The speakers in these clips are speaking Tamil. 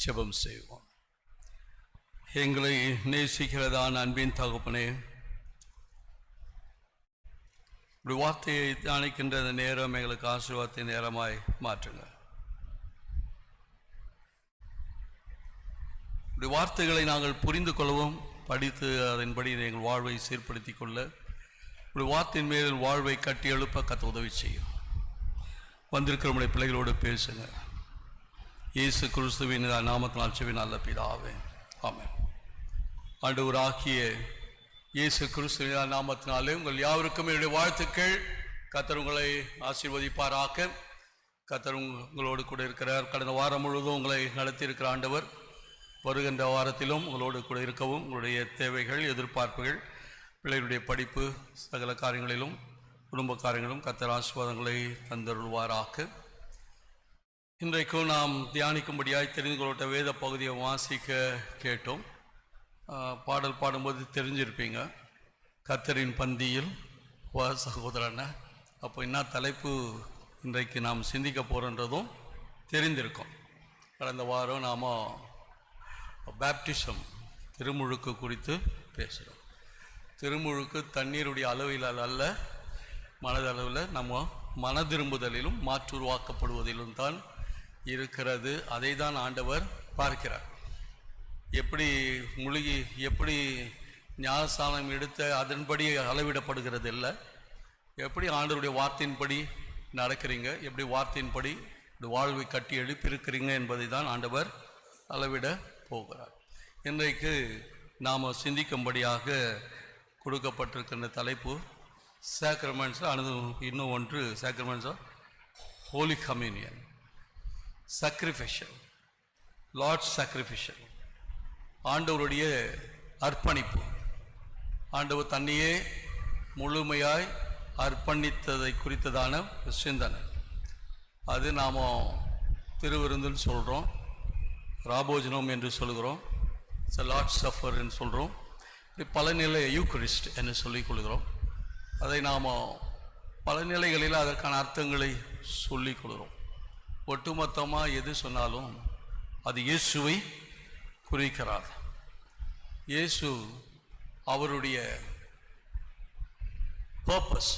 ஜெபம் செய்வோம். எங்களை நேசிக்கிறதான அன்பின் தகப்பனே, இப்படி வார்த்தையை தியானிக்கின்ற இந்த நேரம் எங்களுக்கு ஆசீர்வாதத்தின் நேரமாய் மாற்றுங்க. இப்படி வார்த்தைகளை நாங்கள் புரிந்து கொள்ளவும், படித்து அதன்படி எங்கள் வாழ்வை சீர்படுத்தி கொள்ள, இப்படி வார்த்தையின் மேல் வாழ்வை கட்டி எழுப்ப கத்த உதவி செய்யும். வந்திருக்கிற நம்முடைய பிள்ளைகளோடு பேசுங்க. இயேசு கிறிஸ்துவின் நாமத்தினால் செவின் நல்ல பிதாவே, ஆமென். ஆண்டவராகிய இயேசு கிறிஸ்துவின் நாமத்தினாலே உங்கள் யாவருக்கும் என்னுடைய வாழ்த்துக்கள். கர்த்தர் உங்களை ஆசீர்வதிப்பாராக. கர்த்தர் உங்களோடு கூட இருக்கிறார். கடந்த வாரம் முழுவதும் உங்களை நடத்தியிருக்கிற ஆண்டவர் வருகின்ற வாரத்திலும் உங்களோடு கூட இருக்கவும், உங்களுடைய தேவைகள், எதிர்பார்ப்புகள், பிள்ளைகளுடைய படிப்பு, சகல காரியங்களிலும், குடும்ப காரியங்களும் கர்த்தர் ஆசீர்வாதங்களை தந்தருள்வாராக. இன்றைக்கும் நாம் தியானிக்கும்படியாய் தெரிந்து கொள்ளப்பட்ட வேத பகுதியை வாசிக்க கேட்டோம். பாடல் பாடும்போது தெரிஞ்சிருப்பீங்க, கர்த்தரின் பந்தியில் வா சகோதரன. அப்போ என்ன தலைப்பு இன்றைக்கு நாம் சிந்திக்க போகிறன்றதும் தெரிந்திருக்கும். கடந்த வாரம் நாம் பேப்டிசம், திருமுழுக்கு குறித்து பேசுகிறோம். திருமுழுக்கு தண்ணீருடைய அளவில் அல்ல, மனதளவில் நம்ம மனதிரும்புதலிலும் மாற்றுருவாக்கப்படுவதிலும் தான் இருக்கிறது. அதை தான் ஆண்டவர் பார்க்கிறார். எப்படி முழுகி, எப்படி ஞானஸ்நானம் எடுத்த அதன்படி அளவிடப்படுகிறது இல்லை, எப்படி ஆண்டவருடைய வார்த்தையின்படி நடக்கிறீங்க, எப்படி வார்த்தையின்படி வாழ்வை கட்டி எழுப்பியிருக்கிறீங்க என்பதை தான் ஆண்டவர் அளவிட போகிறார். இன்றைக்கு நாம் சிந்திக்கும்படியாக கொடுக்கப்பட்டிருக்கின்ற தலைப்பு சாக்ரமெண்ட்ஸ். இன்னும் ஒன்று sacraments of holy communion, sacrificial, lord sacrificial, ஆண்டவருடைய அர்ப்பணிப்பு. ஆண்டவர் தன்னையே முழுமையாய் அர்ப்பணித்ததை குறித்ததான சிந்தனை. அது நாம் திருவிருந்துன்னு சொல்கிறோம், ராபோஜனம் என்று சொல்கிறோம், லார்ட் சஃபர் என்று சொல்கிறோம். இப்படி பல நிலை யூக்கரிஸ்ட் என்று சொல்லிக் கொள்கிறோம். அதை நாம் பல நிலைகளில் அதற்கான அர்த்தங்களை சொல்லிக் கொள்கிறோம். ஒட்டுமொத்தமாக எது சொன்னாலும் அது இயேசுவை குறிக்கிறார். இயேசு அவருடைய பர்பஸ்,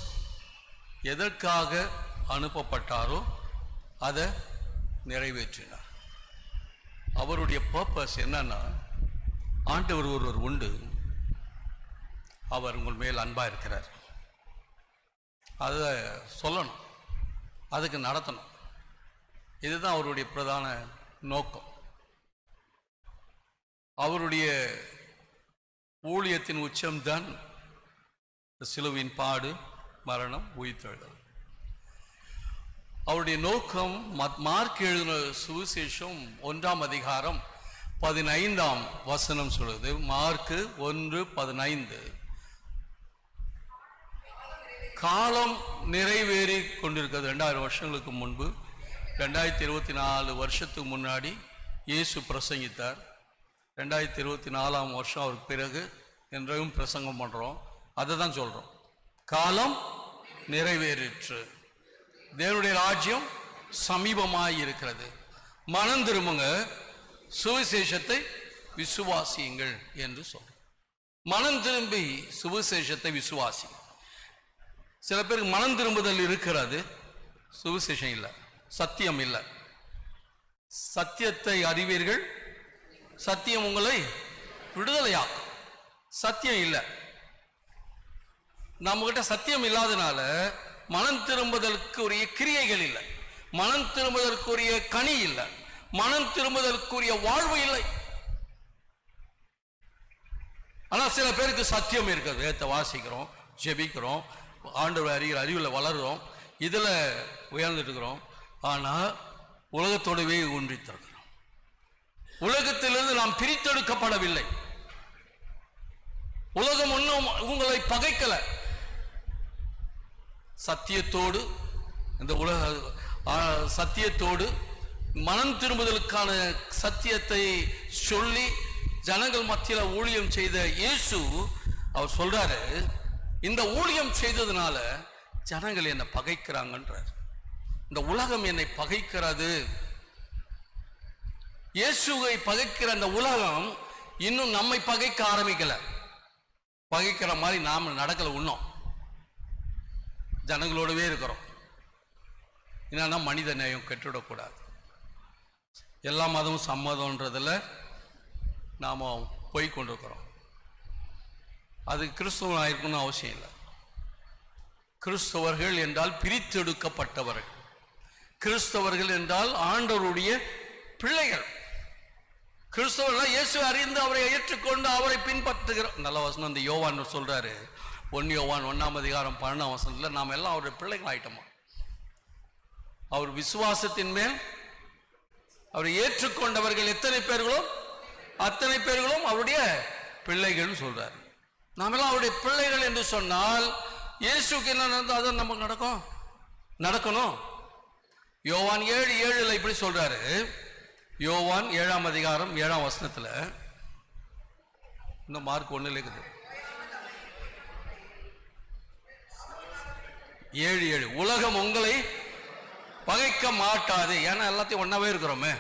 எதற்காக அனுப்பப்பட்டாரோ அதை நிறைவேற்றினார். அவருடைய பர்பஸ் என்னன்னா, ஆண்டவர் ஒருவர் உண்டு, அவர் உங்கள் மேல் அன்பாக இருக்கிறார். அதை சொல்லணும், அதுக்கு நடத்தணும். இதுதான் அவருடைய பிரதான நோக்கம். அவருடைய ஊழியத்தின் உச்சம்தான் சிலுவின் பாடு, மரணம், உயிர்த்தெழுதல். அவருடைய நோக்கம் மார்க் எழுதின சுவிசேஷம் 1ஆம் அதிகாரம் 15ஆம் வசனம் சொல்லுது. மார்க் 1:15, காலம் நிறைவேறி கொண்டிருக்கிறது. 2000 வருஷங்களுக்கு முன்பு, 2024 வருஷத்துக்கு முன்னாடி இயேசு பிரசங்கித்தார். 2024ஆம் வருஷம் அவருக்கு பிறகு என்றையும் பிரசங்கம் பண்ணுறோம். அதை தான் சொல்கிறோம், காலம் நிறைவேறிற்று, தேவனுடைய ராஜ்யம் சமீபமாய் இருக்கிறது, மனம் திரும்புங்க, சுவிசேஷத்தை விசுவாசியுங்கள் என்று சொல்கிறோம். மனம் திரும்பி சுவிசேஷத்தை விசுவாசி. சில பேருக்கு மனம் திரும்புதல் இருக்கிறது, சுவிசேஷம் இல்லை, சத்தியம் இல்லை. சத்தியத்தை அறிவீர்கள், சத்தியம் உங்களை விடுதலையாக்கும். சத்தியம் இல்லை, நம்மகிட்ட சத்தியம் இல்லாதனால மனம் திரும்புதலுக்குரிய கிரியைகள் இல்லை, மனம் திரும்புதலுக்குரிய கனி இல்லை, மனம் திரும்புதலுக்குரிய வாழ்வு இல்லை. ஆனால் சில பேருக்கு சத்தியம் இருக்கிறது, வேதத்தை வாசிக்கிறோம், ஜெபிக்கிறோம், ஆண்டவர் அறிகிற அறிவில் வளர்கிறோம், இதில் உயர்ந்துட்டு இருக்கிறோம். ஆனால் உலகத்தோடவே ஒன்றித்திருக்கிறோம். உலகத்திலிருந்து நாம் பிரித்தெடுக்கப்படவில்லை. உலகம் ஒன்றும் உங்களை பகைக்கல. சத்தியத்தோடு, இந்த உலக சத்தியத்தோடு மனம் திரும்புதலுக்கான சத்தியத்தை சொல்லி ஜனங்கள் மத்தியில் ஊழியம் செய்த இயேசு அவர் சொல்றாரு, இந்த ஊழியம் செய்ததுனால ஜனங்கள் என்னை பகைக்கிறாங்கன்றார். இந்த உலகம் என்னை பகைக்கிறது. இயேசுவை பகைக்கிற அந்த உலகம் இன்னும் நம்மை பகைக்க ஆரம்பிக்கல. பகைக்கிற மாதிரி நாம நடக்கல. இன்னும் ஜனங்களோடவே இருக்கிறோம். என்னன்னா மனித நேயம் கெட்டுவிடக்கூடாது. எல்லா மதமும் சம்மதம்ன்றதில் நாம் போய் கொண்டிருக்கிறோம். அது கிறிஸ்தவன் ஆயிருக்குன்னு அவசியம் இல்லை. கிறிஸ்தவர்கள் என்றால் பிரித்தெடுக்கப்பட்டவர்கள். கிறிஸ்தவர்கள் என்றால் ஆண்டவருடைய பிள்ளைகள். கிறிஸ்தவர்கள் இயேசு அறிந்து அவரை ஏற்றுக்கொண்டு அவரை பின்பற்றுகிறோம். நல்ல வசனம் அந்த யோவான் சொல்றாரு, 1 யோவான் 1:12 நாம் எல்லாம் அவருடைய பிள்ளைகள் ஆயிட்டோமா. அவர் விசுவாசத்தின் மேல் அவரை ஏற்றுக்கொண்டவர்கள் எத்தனை பேர்களோ அத்தனை பேர்களும் அவருடைய பிள்ளைகள் சொல்றார். நாம் எல்லாம் அவருடைய பிள்ளைகள் என்று சொன்னால் இயேசுக்கு என்ன நடந்தது அது நமக்கு நடக்கணும். யோவான் 7:7 இப்படி சொல்றாரு. யோவான் 7:7 இன்னும் மார்க் 1 இருக்குது. 7:7 உலகம் உங்களை பகைக்க மாட்டாது. ஏன்னா எல்லாத்தையும் ஒன்னாவே இருக்கிறோமே.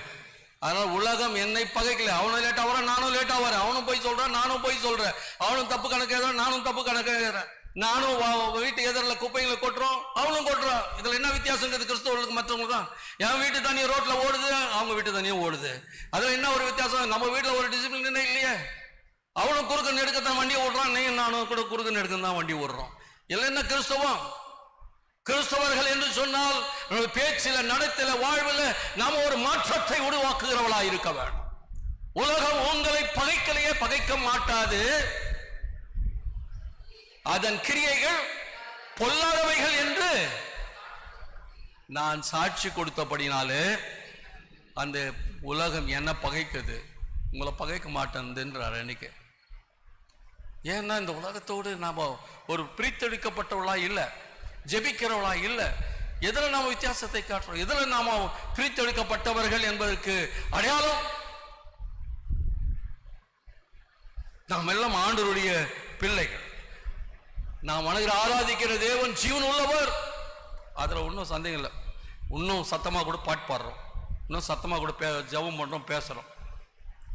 அதனால உலகம் என்னை பகைக்கல. அவனும் லேட்டா வரான், நானும் லேட்டா வரேன். அவனும் போய் சொல்றான், நானும் போய் சொல்றேன். அவனும் தப்பு கணக்கு எழுதுறான், நானும் தப்பு கணக்கு எழுதுறேன். நானும் வீட்டு எதிரில் குப்பைகளை கொட்டுறோம், அவனும் கொட்டுறான். இதுல என்ன வித்தியாசங்கிறது கிறிஸ்தவர்களுக்கு மற்றவங்களுக்கு தான். என் வீட்டு தண்ணியை ரோட்ல ஓடுது, அவங்க வீட்டு தண்ணியும் ஓடுது. அதுல என்ன ஒரு வித்தியாசம்? நம்ம வீட்டுல ஒரு டிசிப்ளின் இல்லையே. அவனும் குறுக்க நெடுக்கத்தான் வண்டியை ஓடுறான், நீ நானும் கூட குறுக்க நெடுக்க தான் வண்டி ஓடுறோம். இல்லை என்ன கிறிஸ்தவம்? கிறிஸ்தவர்கள் என்று சொன்னால் பேச்சில, நடத்தில, வாழ்வில் நாம ஒரு மாற்றத்தை உருவாக்குகிறவளா இருக்க வேண்டும். உலகம் உங்களை பகைக்கலையே, பகைக்க மாட்டாது. அதன் கிரியைகள் பொல்லாதவைகள் என்று நான் சாட்சி கொடுத்தபடினாலே அந்த உலகம் என்ன பகைக்குது, உங்களை பகைக்க மாட்டேன்றார். அன்னைக்கு ஏன்னா இந்த உலகத்தோடு நாம ஒரு பிரித்தெடுக்கப்பட்டவளா இல்லை, ஜெபிக்கிறவளா இல்லை. எதில் நாம வித்தியாசத்தை காட்டுறோம்? எதில் நாம பிரித்தெடுக்கப்பட்டவர்கள் என்பதற்கு அடையாளம் நாம் எல்லாம் ஆண்டவருடைய பிள்ளைகள். நாம் ஆராதிக்கிற தேவன் ஜீவன் உள்ளவர். அதுல ஒன்றும் சந்தேகம் இல்லை. இன்னும் சத்தமா கூட பாட்டு பாடுறோம், இன்னும் சத்தமா கூட ஜெபம் பண்றோம், பேசுறோம்.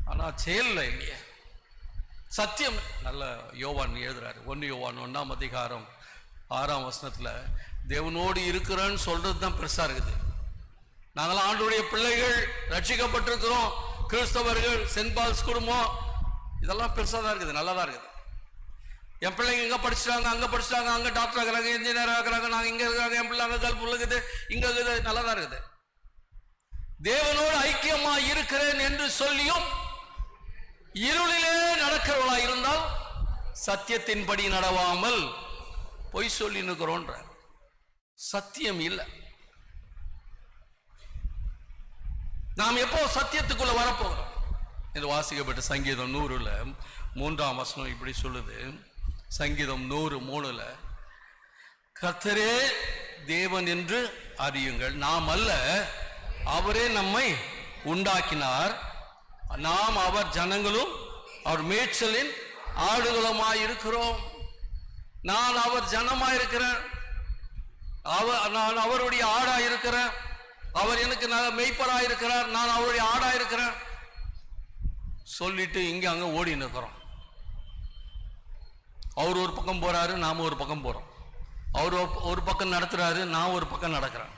ஆனா செயல்ல இல்லையே. சத்தியம் நல்ல யோவான் எழுதுறாரு. 1 யோவான் 1:6 தேவனோடு இருக்கிறேன்னு சொல்றது தான் பெருசா இருக்குது. நாங்களாம் ஆண்டவருடைய பிள்ளைகள், ரட்சிக்கப்பட்டிருக்கிறோம், கிறிஸ்தவர்கள், சென்ட் பால்ஸ் குடும்பம், இதெல்லாம் பெருசா தான் இருக்குது, நல்லா தான் இருக்குது. என் பிள்ளைங்க இங்க படிச்சுட்டாங்க, அங்க படிச்சுட்டாங்க, அங்க டாக்டர் ஆகிறாங்க, இன்ஜினியர் ஆகிறாங்க, நாங்க இங்க இருக்காங்க, என் பிள்ளை அங்க கல்பு இருக்குது, இங்க இருக்குது, நல்லா தான் இருக்குது. தேவனோடு ஐக்கியமா இருக்கிறேன் என்று சொல்லியும் இருளிலே நடக்கிறவளா இருந்தால் சத்தியத்தின்படி நடவாமல் பொய் சொல்லி நிற்கிறோன்ற சத்தியம் இல்லை. நாம் எப்போ சத்தியத்துக்குள்ள வரப்போகிறோம்? இது வாசிக்கப்பட்ட சங்கீதம் 100:3 இப்படி சொல்லுது. சங்கீதம் 100:3 கர்த்தரே தேவன் என்று அறியுங்கள், நாம் அல்ல, அவரே நம்மை உண்டாக்கினார், நாம் அவர் ஜனங்களும் அவர் மேய்ச்சலின் ஆடுகளுமாயிருக்கிறோம். நான் அவர் ஜனமாயிருக்கிறேன், நான் அவருடைய ஆடாயிருக்கிறேன், அவர் எனக்கு மெய்ப்பராயிருக்கிறார், நான் அவருடைய ஆடாயிருக்கிறேன் சொல்லிட்டு இங்க அங்க ஓடி நிற்கிறோம். அவர் ஒரு பக்கம் போறாரு, நாம ஒரு பக்கம் போறோம். அவர் ஒரு பக்கம் நடத்துறாரு, நான் ஒரு பக்கம் நடக்கிறேன்.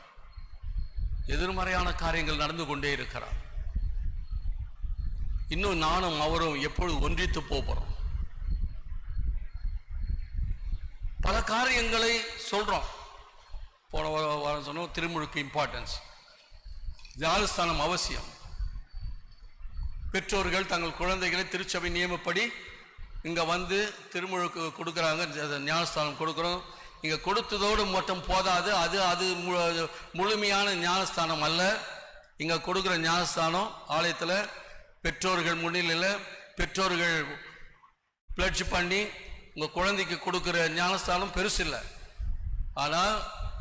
எதிர்மறையான காரியங்கள் நடந்து கொண்டே இருக்கிறார். இன்னும் நானும் அவரும் எப்பொழுது ஒன்றித்து போறோம்? பல காரியங்களை சொல்றோம். போன வாரம் சொன்னோம், திருமுழுக்கு இம்பார்ட்டன்ஸ், ஞானஸ்தானம் அவசியம். பெற்றோர்கள் தங்கள் குழந்தைகளை திருச்சபை நியமப்படி இங்க வந்து திருமுழுக்கு கொடுக்குறாங்க, ஞானஸ்தானம் கொடுக்குறோம். இங்க கொடுத்ததோடு மட்டும் போதாது, அது முழுமையான ஞானஸ்தானம் அல்ல. இங்க கொடுக்குற ஞானஸ்தானம் ஆலயத்தில் பெற்றோர்கள் முன்னிலையில் பெற்றோர்கள் பிளட்ஜ் பண்ணி உங்க குழந்தைக்கு கொடுக்கிற ஞானஸ்தானம் பெருசு இல்லை. ஆனால்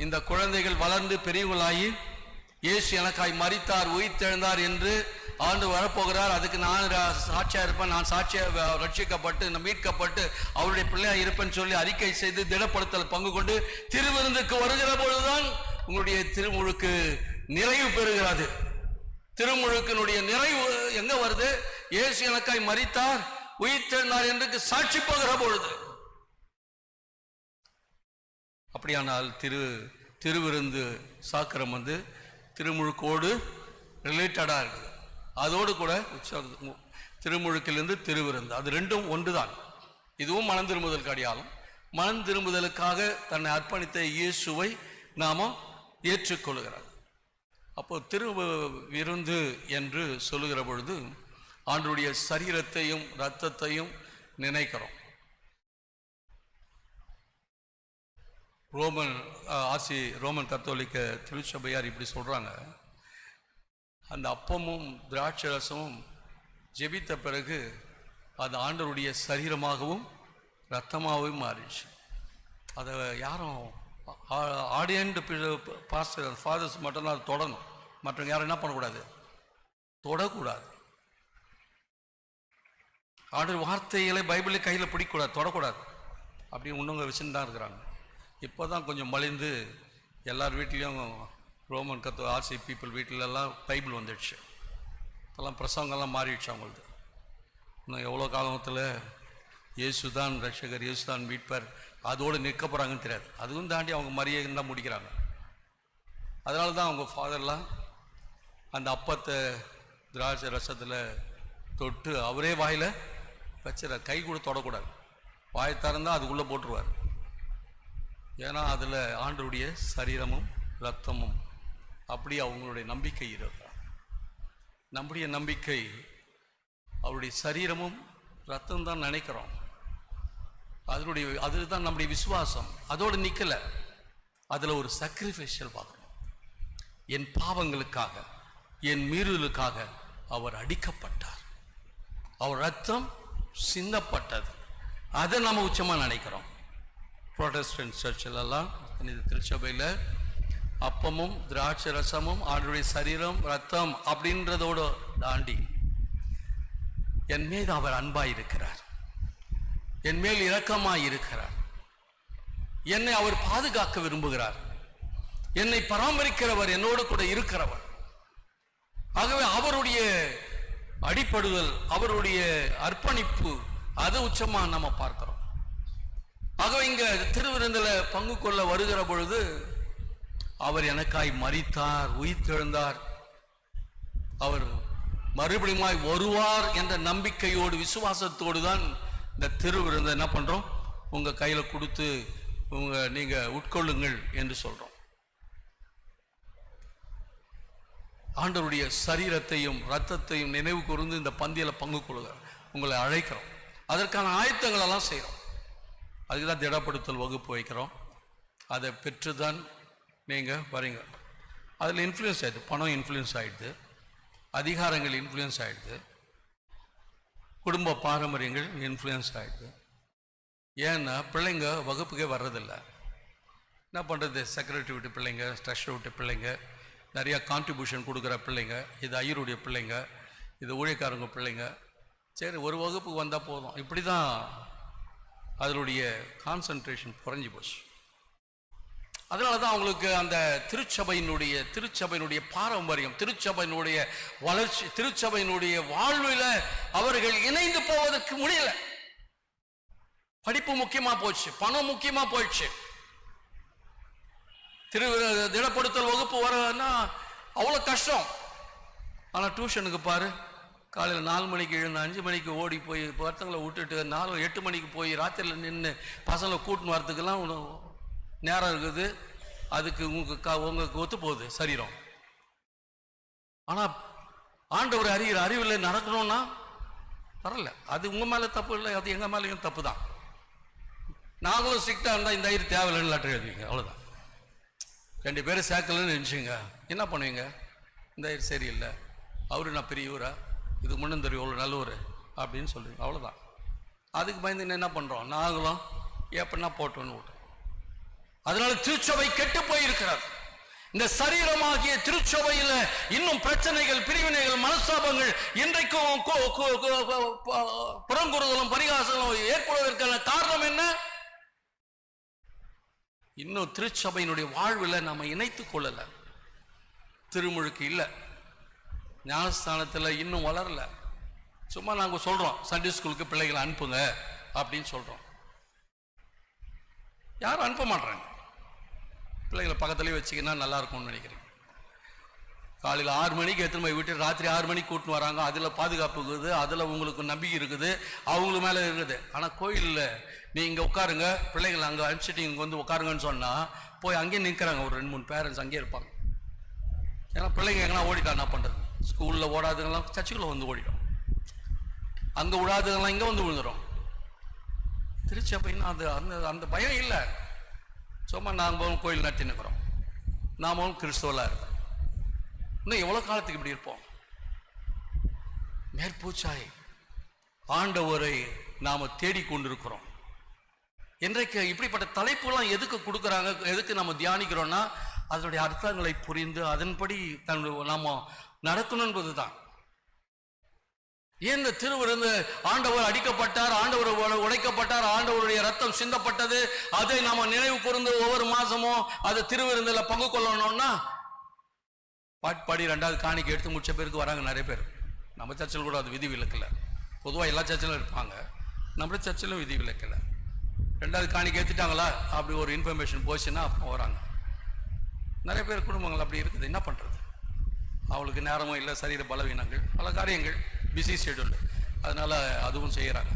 இந்த குழந்தைகள் வளர்ந்து பெரியவர்களாகி இயேசு எனக்காய் மரித்தார், உயிர்த்தெழுந்தார் என்று ஆண்டு வரப்போகிறார், அதுக்கு நான் சாட்சியா இருப்பேன், நான் சாட்சியா ரட்சிக்கப்பட்டு மீட்கப்பட்டு அவருடைய பிள்ளையா இருப்பேன்னு சொல்லி அறிக்கை செய்து திடப்படுத்தல் பங்கு கொண்டு திருவிருந்துக்கு வருகிற பொழுதுதான் உங்களுடைய திருமுழுக்கு நிறைவு பெறுகிறது. திருமுழுக்கினுடைய நிறைவு எங்க வருது? இயேசு எனக்காய் மரித்தார், உயிர்த்தெழுந்தார் என்று சாட்சி போகிற பொழுது. அப்படியானால் திருவிருந்து சாக்கிரம் திருமுழுக்கோடு ரிலேட்டடா இருக்குது. அதோடு கூட திருமுழுக்கிலிருந்து திருவிருந்து, அது ரெண்டும் ஒன்றுதான். இதுவும் மனம் திரும்புதலுக்கு அடையாளம். மனம் திரும்புதலுக்காக தன்னை அர்ப்பணித்த இயேசுவை நாம ஏற்றுக்கொள்கிறார். அப்போ திருவிருந்து என்று சொல்லுகிற பொழுது ஆண்டவருடைய சரீரத்தையும் இரத்தத்தையும் நினைக்கிறோம். ரோமன் கத்தோலிக்க திருச்சபையார் இப்படி சொல்றாங்க, அந்த அப்பமும் திராட்சை ரசமும் ஜெபித்த பிறகு அது ஆண்டவருடைய சரீரமாகவும் இரத்தமாகவும் மாறிடுச்சு. அதை யாரும் ஆடியன்ட் பாஸ்டர் ஃபாதர்ஸ் மட்டும் தான் தொடணும், மற்றவங்க யாரும் என்ன பண்ணக்கூடாது, தொடக்கூடாது. ஆண்டவர் வார்த்தைகளை பைபிளை கையில் பிடிக்கக்கூடாது, தொடக்கூடாது. அப்படி இன்னொங்க வச்சுன்னு தான் இருக்கிறாங்க. இப்போ தான் கொஞ்சம் மலிந்து எல்லார் வீட்லேயும் ரோமன் ஆர்சி பீப்புள் வீட்டிலெல்லாம் பைபிள் வந்துடுச்சு. அதெல்லாம் பிரசங்கெல்லாம் மாறிடுச்சு அவங்களது. இன்னும் எவ்வளோ காலத்தில் இயேசு தான் ரட்சகர், இயேசு தான் மீட்பர், அதோடு நிற்க போகிறாங்கன்னு தெரியாது. அதுவும் தாண்டி அவங்க மரியாதை தான் முடிக்கிறாங்க. அதனால தான் அவங்க ஃபாதர்லாம் அந்த அப்பத்தை திராட்சை ரசத்தில் தொட்டு அவரே வாயில் வச்சுற, கை கூட தொடக்கூடாது. வாயை திறந்தால் அதுக்குள்ளே போட்டுருவார். ஏன்னா அதில் ஆண்டவருடைய சரீரமும் இரத்தமும், அப்படி அவங்களுடைய நம்பிக்கை இருக்கிறார். நம்முடைய நம்பிக்கை அவருடைய சரீரமும் இரத்தம் தான் நினைக்கிறோம். அதுதான் நம்முடைய விசுவாசம். அதோடு நிற்கலை, அதில் ஒரு சாக்ரிஃபைஷியல் பார்க்கணும். என் பாவங்களுக்காக, என் மீறுதலுக்காக அவர் அடிக்கப்பட்டார், அவர் இரத்தம் சிந்தப்பட்டது. அதை நம்ம உச்சமாக நினைக்கிறோம். புரோட்டஸ்டன்ட் சர்ச்சிலெல்லாம், திருச்சபையில் அப்பமும் திராட்சை ரசமும் ஆண்டவருடைய சரீரம் இரத்தம் அப்படின்றதோடு தாண்டி என் மீது அவர் அன்பாயிருக்கிறார், என் மேல் இரக்கமாயிருக்கிறார், என்னை அவர் பாதுகாக்க விரும்புகிறார், என்னை பராமரிக்கிறவர், என்னோடு கூட இருக்கிறவர். ஆகவே அவருடைய அடிப்படுதல், அவருடைய அர்ப்பணிப்பு, அது உச்சமா நம்ம பார்க்கிறோம். ஆகவே இங்க திருவிருந்தில் பங்கு கொள்ள வருகிற பொழுது அவர் எனக்காய் மரித்தார், உயிர்த்தெழுந்தார், அவர் மறுபடியுமாய் வருவார் என்ற நம்பிக்கையோடு விசுவாசத்தோடு தான் இந்த திருவிருந்தை என்ன பண்றோம், உங்க கையில கொடுத்து நீங்க உட்கொள்ளுங்கள் என்று சொல்றோம். ஆண்டவருடைய சரீரத்தையும் இரத்தத்தையும் நினைவு கூர்ந்து இந்த பந்தியில பங்கு கொள்ளுங்க உங்களை அழைக்கிறோம். அதற்கான ஆயத்தங்கள் எல்லாம் செய்கிறோம். அதுக்குதான் திடப்படுத்தல் வகுப்பு வைக்கிறோம். அதை பெற்றுதான் நீங்க வரீங்க. அதில் இன்ஃப்ளூயன்ஸ் ஆயிடுது, பணம் இன்ஃப்ளூயன்ஸ் ஆயிடுது, அதிகாரங்கள் இன்ஃப்ளூயன்ஸ் ஆயிடுது, குடும்ப பாரம்பரியங்கள் இன்ஃப்ளூயன்ஸ் ஆயிடுது. ஏன்னா பிள்ளைங்க வகுப்புக்கே வர்றதில்லை. என்ன பண்ணுறது, செக்ரட்டரி விட்டு பிள்ளைங்க, ட்ரெஷர் விட்டு பிள்ளைங்க, நிறையா கான்ட்ரிபியூஷன் கொடுக்குற பிள்ளைங்க, இது ஐயருடைய பிள்ளைங்க, இது ஊழியக்காரங்க பிள்ளைங்க. சரி, ஒரு வகுப்புக்கு வந்தால் போதும். இப்படி தான் அதனுடைய கான்சன்ட்ரேஷன் குறைஞ்சி போச்சு. அதனால தான் அவங்களுக்கு அந்த திருச்சபையினுடைய பாரம்பரியம், திருச்சபையினுடைய வளர்ச்சி, திருச்சபையினுடைய வாழ்வில் அவர்கள் இணைந்து போவதற்கு முடியல. படிப்பு முக்கியமா போச்சு, பணம் முக்கியமா போயிடுச்சு. திடப்படுத்தல் வகுப்பு வரன்னா அவ்வளோ கஷ்டம். ஆனால் டியூஷனுக்கு பாரு, காலையில் 4 மணிக்கு எழுந்து 5 மணிக்கு ஓடி போய் பசங்களை விட்டுட்டு 8 மணிக்கு போய் ராத்திரியில் நின்று பசங்களை கூட்டின்னு வரத்துக்கெல்லாம் நேரம் இருக்குது. அதுக்கு உங்களுக்கு ஒத்து போகுது சரீரம். ஆனால் ஆண்டவர் அறிகிற அறிவில் நடக்கணும்னா வரல. அது உங்கள் மேலே தப்பு இல்லை, அது எங்கள் மேலேயும் தப்பு தான். நாங்களும் ஸ்ட்ரிக்டாக இருந்தால் இந்த ஐயர் தேவையில்லைன்னு லெட்டர் எழுதுவீங்க, அவ்வளோதான். 2 பேரும் சேர்க்கலன்னு நினச்சிங்க, என்ன பண்ணுவீங்க? இந்த ஐயர் சரியில்லை, அவரு நான் பெரியவரா, இதுக்கு முன்னும் தெரியும் எவ்வளோ நல்லவர் அப்படின்னு சொல்லுவீங்க, அவ்வளோதான். அதுக்கு பயந்து என்ன பண்ணுறோம், நாங்களும் எப்படின்னா போட்டோன்னு விட்டோம். அதனால திருச்சபை கெட்டு போயிருக்கிறது. இந்த சரீரமாகிய திருச்சபையில் இன்னும் பிரச்சனைகள், பிரிவினைகள், மனஸ்தாபங்கள் இன்றைக்கும் புறங்குறுதலும் பரிகாசங்களும் ஏற்படுவதற்கான காரணம் என்ன? இன்னும் திருச்சபையினுடைய வாழ்வில் நாம இணைத்துக் கொள்ளல, திருமுழுக்கு இல்லை. ஞானஸ்தானத்தில் இன்னும் வளரல. சும்மா நாங்கள் சொல்கிறோம் சண்டே ஸ்கூலுக்கு பிள்ளைகளை அனுப்புங்க அப்படின்னு சொல்கிறோம். யாரும் அனுப்ப மாட்றாங்க. பிள்ளைகளை பக்கத்துலேயே வச்சிங்கன்னா நல்லா இருக்கும்னு நினைக்கிறேன். காலையில் 6 மணிக்கு எடுத்துன்னு போய் விட்டு ராத்திரி 6 மணிக்கு கூட்டின்னு வராங்க. அதில் பாதுகாப்பு இருக்குது, அதில் உங்களுக்கு நம்பிக்கை இருக்குது, அவங்களுக்கு மேலே இருக்குது. ஆனால் கோயிலில் நீ இங்கே உட்காருங்க, பிள்ளைங்களை அங்கே அனுப்பிச்சிட்டு இங்கே வந்து உட்காருங்கன்னு சொன்னால் போய் அங்கேயே நிற்கிறாங்க. ஒரு 2-3 பேரண்ட்ஸ் அங்கேயே இருப்பாங்க. ஏன்னா பிள்ளைங்க எங்கன்னா ஓடிட்டா என்ன பண்ணுறது? ஸ்கூலில் ஓடாதுங்கெல்லாம் சர்ச்சுக்குள்ளே வந்து ஓடிடும், அங்கே விடாதுங்கெல்லாம் இங்கே வந்து விழுந்துடும். திருச்சபைன்னா அது அந்த அந்த பயம் இல்லை. சும்மா நாங்கள் கோயில் நடத்தி நிற்கிறோம், நாமும் கிறிஸ்தவலாக இருக்கிறோம். இன்னும் எவ்வளோ காலத்துக்கு இப்படி இருப்போம்? மேற்பூச்சாய் ஆண்டவரை நாம் தேடிக்கொண்டிருக்கிறோம். இன்றைக்கு இப்படிப்பட்ட தலைப்புலாம் எதுக்கு கொடுக்குறாங்க, எதுக்கு நம்ம தியானிக்கிறோம்னா அதனுடைய அர்த்தங்களை புரிந்து அதன்படி நாம நடக்கணும் என்பது தான். ஏன் இந்த திருவிருந்து ஆண்டவர் அடிக்கப்பட்டார், ஆண்டவர் உடைக்கப்பட்டார், ஆண்டவருடைய ரத்தம் சிந்தப்பட்டது, அதை நாம நினைவு கூர்ந்து ஒவ்வொரு மாசமும் அது திருவிருந்துல பங்கு கொள்ளணும்னா பாடி 2வது காணிக்கை எடுத்து முடிச்ச பேருக்கு வராங்க நிறைய பேர். நம்ம சர்ச்சில் கூட அது விதி விலக்கல. பொதுவாக எல்லா சர்ச்சிலும் இருப்பாங்க, நம்ம சர்ச்சிலும் விதி விலக்கல. 2வது காணிக்கை ஏற்றுட்டாங்களா அப்படி ஒரு இன்ஃபர்மேஷன் போச்சுன்னா அப்போ வராங்க. நிறைய பேர் குடும்பங்கள் அப்படி இருக்குது. என்ன பண்ணுறது? அவளுக்கு நேரமும் இல்லை, சரீர பலவீனங்கள், பல காரியங்கள், பிஸி ஷெட்யூல், அதனால் அதுவும் செய்கிறாங்க.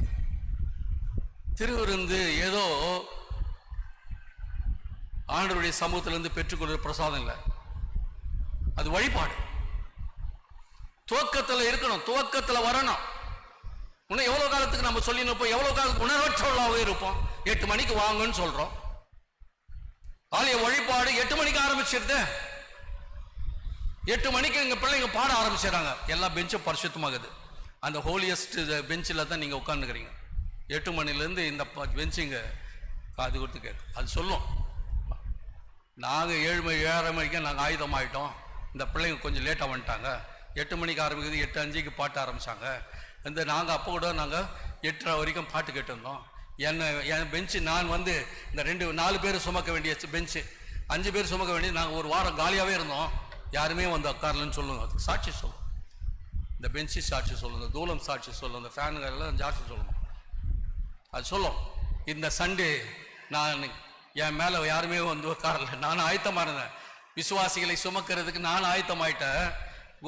திருவிருந்து ஏதோ ஆண்டவருடைய சமூகத்திலிருந்து பெற்றுக்கொள்கிற பிரசாதம் இல்லை, அது வழிபாடு. துவக்கத்தில் இருக்கணும், துவக்கத்தில் வரணும். இன்னும் எவ்வளோ காலத்துக்கு நம்ம சொல்லி நிற்போம்? எவ்வளோ காலத்துக்கு உணர்வற்றவர்களாகவே இருப்போம்? 8 மணிக்கு வாங்கன்னு சொல்கிறோம். ஆலய வழிபாடு 8 மணிக்கு ஆரம்பிச்சிருது. 8 மணிக்கு எங்கள் பிள்ளைங்க பாட ஆரம்பிச்சிடறாங்க. எல்லா பெஞ்சும் பரிசுத்தமாகுது. அந்த ஹோலியஸ்ட் பெஞ்சில் தான் நீங்கள் உட்காந்துக்கிறீங்க. 8 மணிலேருந்து இந்த பெஞ்சு இங்கே காது கொடுத்து கேட்கும். அது சொல்லும், நாங்கள் 7:30 மணிக்கு நாங்கள் ஆயுதமாயிட்டோம், இந்த பிள்ளைங்க கொஞ்சம் லேட்டாக வந்துட்டாங்க, 8 மணிக்கு ஆரம்பிக்குது, 8:05க்கு பாட்டு ஆரம்பித்தாங்க. இந்த நாங்கள் அப்போ கூட நாங்கள் 8:30 வரைக்கும் பாட்டு கேட்டிருந்தோம். என் பெஞ்சு நான் வந்து இந்த 4 பேர் சுமக்க வேண்டிய பெஞ்சு 5 பேர் சுமக்க வேண்டிய, நாங்கள் ஒரு வாரம் காலியாகவே இருந்தோம், யாருமே வந்து உட்காரலன்னு சொல்லுங்க. அதுக்கு சாட்சி சொல்லும். இந்த பெஞ்சு சாட்சி சொல்லும், இந்த தூளம் சாட்சி சொல்லும், இந்த ஃபேனுகள் எல்லாம் சாட்சி சொல்லணும். அது சொல்லும். இந்த சண்டே நான் என் மேலே யாருமே வந்து உட்காரல, நானும் ஆயத்தமாக இருந்தேன். விசுவாசிகளை சுமக்கிறதுக்கு நான் ஆயத்தமாயிட்டேன்.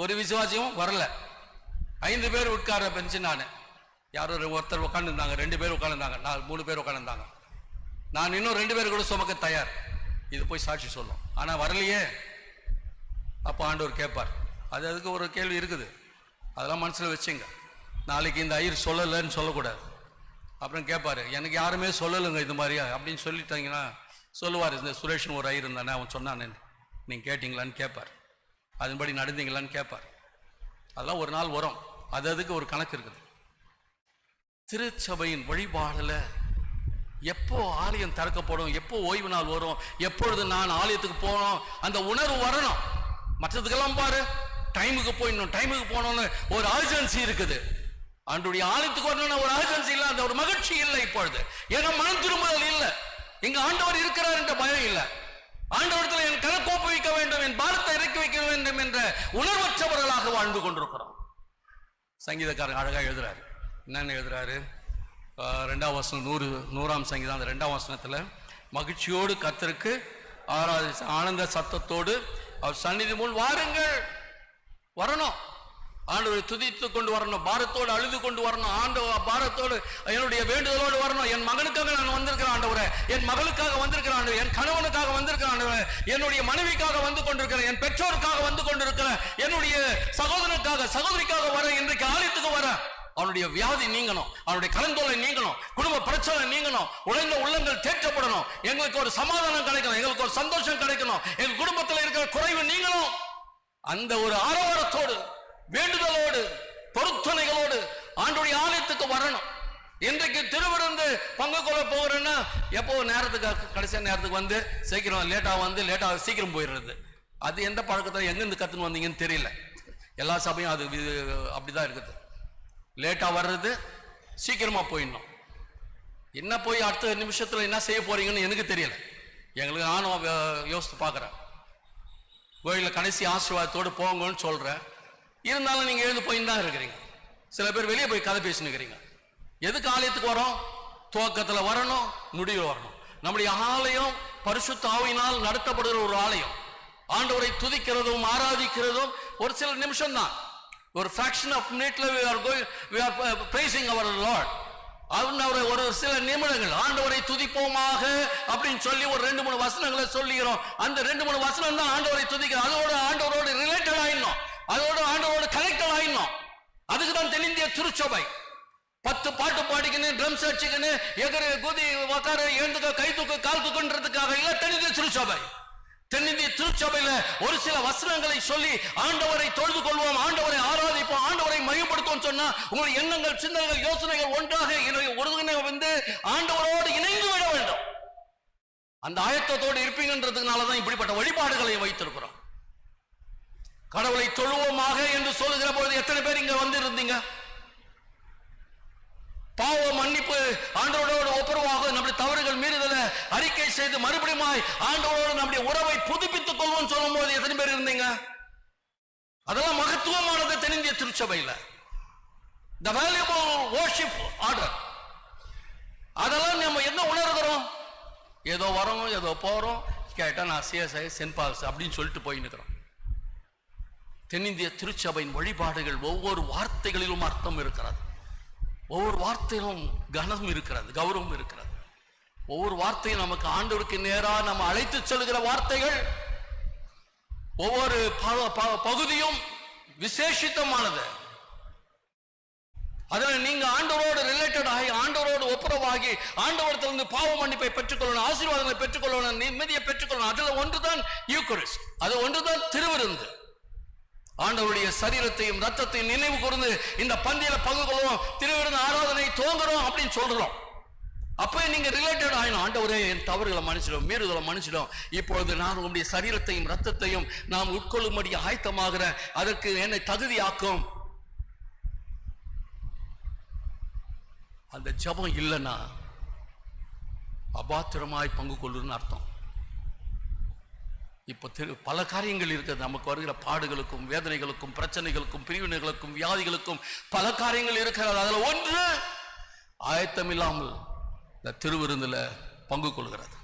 ஒரு விசுவாசியும் வரல. 5 பேர் உட்கார பெஞ்சு நான், யாரோ ஒருத்தர் உட்காந்துருந்தாங்க, 2 பேர் உட்காந்துருந்தாங்க, 3 பேர் உட்காந்துருந்தாங்க. நான் இன்னும் 2 பேர் கூட சுமக்க தயார். இது போய் சாட்சி சொல்லும். ஆனால் வரலையே. அப்போ ஆண்டவர் கேட்பார். அதுக்கு ஒரு கேள்வி இருக்குது, அதெல்லாம் மனசில் வச்சுங்க. நாளைக்கு இந்த ஐயர் சொல்லலைன்னு சொல்லக்கூடாது. அப்புறம் கேட்பார், எனக்கு யாருமே சொல்லலைங்க இது மாதிரியா அப்படின்னு சொல்லிட்டாங்கன்னா சொல்லுவார். இந்த சுரேஷன் ஒரு ஐயர் இருந்தானே, அவன் சொன்னானே, நீங்கள் கேட்டிங்களான்னு கேட்பார். அதன்படி நடந்தீங்களான்னு கேட்பார். அதெல்லாம் ஒரு நாள் வரும். அதுக்கு ஒரு கணக்கு இருக்குது. திருச்சபையின் வழிபாடில் எப்போ ஆலயம் திறக்கப்படும், எப்போ ஓய்வு நாள் வரும், எப்பொழுது நான் ஆலயத்துக்கு போகணும், அந்த உணர்வு வரணும். மற்றதுக்கெல்லாம் பாரு, டைமுக்கு போயிடணும், டைமுக்கு போகணும்னு ஒரு அர்ஜென்சி இருக்குது. ஆண்டவருடைய ஆலயத்துக்கு வரணும்னு ஒரு அர்ஜென்சி இல்லை, அந்த ஒரு மகிழ்ச்சி இல்லை இப்பொழுது. ஏன்னா மனம் திரும்புதல் இல்லை. இங்க ஆண்டவர் இருக்கிறார் என்ற பயம் இல்லை. ஆண்டவரத்தில் என் கணக்கோப்பு வைக்க வேண்டும், என் பாரத்தை இறக்கி வைக்க வேண்டும் என்ற உணர்வற்றவர்களாக வாழ்ந்து கொண்டிருக்கிறோம். சங்கீதக்காரன் அழகாக எழுதுறாரு. என்னென்ன எழுதுறாரு? 2ஆம் வசனம், 100ஆம் சங்கீதம், அந்த 2ஆம் வசனத்தில், மகிழ்ச்சியோடு கர்த்தருக்கு ஆராதிச்சு ஆனந்த சத்தத்தோடு அவர் சந்நிதி முன் வாருங்கள். வரணும், ஆண்டவரை துதித்து கொண்டு வரணும், பாரத்தோடு அழுது கொண்டு வரணும், ஆண்டவர் பாரத்தோடு என்னுடைய வேண்டுதலோடு வரணும். என் மகனுக்காக நான் வந்திருக்கிறேன் ஆண்டவரே, என் மகளுக்காக வந்திருக்கிறேன் ஆண்டவரே, என் கணவனுக்காக வந்திருக்கிறேன் ஆண்டவரே, என்னுடைய மனைவிக்காக வந்து கொண்டிருக்கிறேன், என் பெற்றோருக்காக வந்து கொண்டிருக்கிறேன், என்னுடைய சகோதரனுக்காக சகோதரிக்காக வர, இன்றைக்கு ஆலயத்துக்கு வர. அவனுடைய வியாதி நீங்கணும், அவனுடைய கலந்தோலை நீங்கணும், குடும்ப பிரச்சனை நீங்கணும், உடைந்த உள்ளங்கள் தேற்றப்படணும், எங்களுக்கு ஒரு சமாதானம் கிடைக்கணும், எங்களுக்கு ஒரு சந்தோஷம் கிடைக்கணும், எங்க குடும்பத்தில் இருக்கிற குறைவு நீங்கணும். அந்த ஒரு ஆரவாரத்தோடு, வேண்டுதலோடு, பொருத்தனைகளோடு ஆண்டவருடைய ஆலயத்துக்கு வரணும். இன்றைக்கு திருவிருந்து பங்கு கொள்ள போகிறேன்னா எப்போ நேரத்துக்கு, கடைசியா நேரத்துக்கு வந்து சீக்கிரம் லேட்டாக வந்து லேட்டாக சீக்கிரம் போயிடுறது. அது எந்த பழக்கத்தில் எங்கேருந்து கற்றுன்னு வந்தீங்கன்னு தெரியல. எல்லா சபையும் அது அப்படிதான் இருக்குது. லேட்டாக வர்றது, சீக்கிரமாக போயிடணும். என்ன போய் அடுத்த நிமிஷத்தில் என்ன செய்ய போறீங்கன்னு எனக்கு தெரியல. எங்களுக்கு நானும் யோசித்து பார்க்குறேன். கோயிலில் கடைசி ஆசீர்வாதத்தோடு போங்கன்னு சொல்கிறேன். இருந்தாலும் நீங்க எழுந்து போய் தான் இருக்கிறீங்க. சில பேர் வெளியே போய் கதை பேசினுக்கிறீங்க. எதுக்கு ஆலயத்துக்கு வரோம்? துவக்கத்துல வரணும், முடிவு வரணும். நம்முடைய ஆலயம் பரிசுத்த ஆவியினால் நடத்தப்படுகிற ஒரு ஆலயம். ஆண்டவரை துதிக்கிறதும் ஆராதிக்கிறதும் ஒரு சில நிமிஷம் தான், ஒரு fraction of minute we are praising our Lord. அவரை ஒரு சில நிமிடங்கள் ஆண்டவரை துதிப்போமாக அப்படின்னு சொல்லி ஒரு 2-3 வசனங்களை சொல்லிக்கிறோம். அந்த 2-3 வசனம் தான் ஆண்டவரை துதிக்கிறோம். அதோட ஆண்டவரோடு ரிலேட்டட் ஆயிடணும், அதோட ஆண்டவரோடு கனெக்டட் ஆயிடணும். அதுக்கு தான் தென்னிந்திய திருச்சபை 10 பாட்டு பாடிக்கின்னு ட்ரம்ஸ் அடிச்சுக்கின்னு எதிர குதி உக்கார எழுந்துக்க கை தூக்கு கால் தூக்குன்றதுக்காக இல்ல தென்னிந்திய திருச்சபை. தென்னிந்திய திருச்சபையில ஒரு சில வசனங்களை சொல்லி ஆண்டவரை தொழுது கொள்வோம், ஆண்டவரை ஆராதிப்போம், ஆண்டவரை மையப்படுத்துவோம் சொன்னா உங்களுடைய எண்ணங்கள், சிந்தனைகள், யோசனைகள் ஒன்றாக வந்து ஆண்டவரோடு இணைந்து விட வேண்டும். அந்த ஆயத்தத்தோடு இருப்பீங்கன்றதுனாலதான் இப்படிப்பட்ட வழிபாடுகளை வைத்திருக்கிறோம். கடவுளை தொழுவோமாக என்று சொல்லுகிற பொழுது எத்தனை பேர் இங்க வந்து இருந்தீங்க? பாவ மன்னிப்பு, ஆண்டவரோடு ஒப்புரவாக நம்முடைய தவறுகள் மீறுதலை அறிக்கை செய்து மறுபடியும் ஆண்டவரோடு நம்முடைய உறவை புதுப்பித்துக் கொள்வோம் சொல்லும் போது எத்தனை பேர் இருந்தீங்க? அதெல்லாம் மகத்துவமானது தென்னிந்திய திருச்சபையில். The valuable worship order. அதெல்லாம் நம்ம என்ன உணர்கிறோம்? ஏதோ வரோம், ஏதோ போறோம், கேட்டா நான் சிஎஸ்ஐ சென்ட் பால்ஸ் அப்படின்னு சொல்லிட்டு போய் நிற்கிறோம். தென்னிந்திய திருச்சபையின் வழிபாடுகள் ஒவ்வொரு வார்த்தைகளிலும் அர்த்தம் இருக்கிறது, ஒவ்வொரு வார்த்தையிலும் கனம் இருக்கிறது, கௌரவம் இருக்கிறது. ஒவ்வொரு வார்த்தையும் நமக்கு ஆண்டவருக்கு நேரா நம்ம அழைத்து செல்கிற வார்த்தைகள். ஒவ்வொரு பகுதியும் விசேஷித்தமானது. அதுல நீங்க ஆண்டவரோடு ரிலேட்டட் ஆகி, ஆண்டவரோடு ஒப்புரவாகி, ஆண்டவரத்திலிருந்து பாவ மன்னிப்பை பெற்றுக்கொள்ளணும், ஆசீர்வாதங்களை பெற்றுக்கொள்ளணும், நிம்மதியை பெற்றுக்கொள்ளணும். அதுல ஒன்றுதான் யூக்கரிஸ்ட், அது ஒன்றுதான் திருவிருந்து. ஆண்டவருடைய சரீரத்தையும் ரத்தத்தையும் நினைவு கூர்ந்து இந்த பந்தியில பங்கு கொள்வோம், திருவிருந்து ஆராதனை துவங்குறோம் அப்படின்னு சொல்றோம். அப்ப நீங்க ரிலேட்டட் ஆயிடும். ஆண்டவரே என் தவறுகளை மன்னிச்சிடும், மீறுதலை மன்னிச்சிடும். இப்பொழுது நான் உங்களுடைய சரீரத்தையும் ரத்தத்தையும் நாம் உட்கொள்ளும்படி ஆயத்தமாகிற, அதற்கு என்னை தகுதியாக்கும். அந்த ஜபம் இல்லைன்னா அபாத்திரமாய் பங்கு கொள்ளுன்னு அர்த்தம். இப்போ பல காரியங்கள் இருக்கிறது. நமக்கு வருகிற பாடுகளுக்கும் வேதனைகளுக்கும் பிரச்சனைகளுக்கும் பிரிவினைகளுக்கும் வியாதிகளுக்கும் பல காரியங்கள் இருக்கிறது. அதில் ஒன்று ஆயத்தம் இல்லாமல் இந்த திருவிருந்துல பங்கு கொள்கிறது.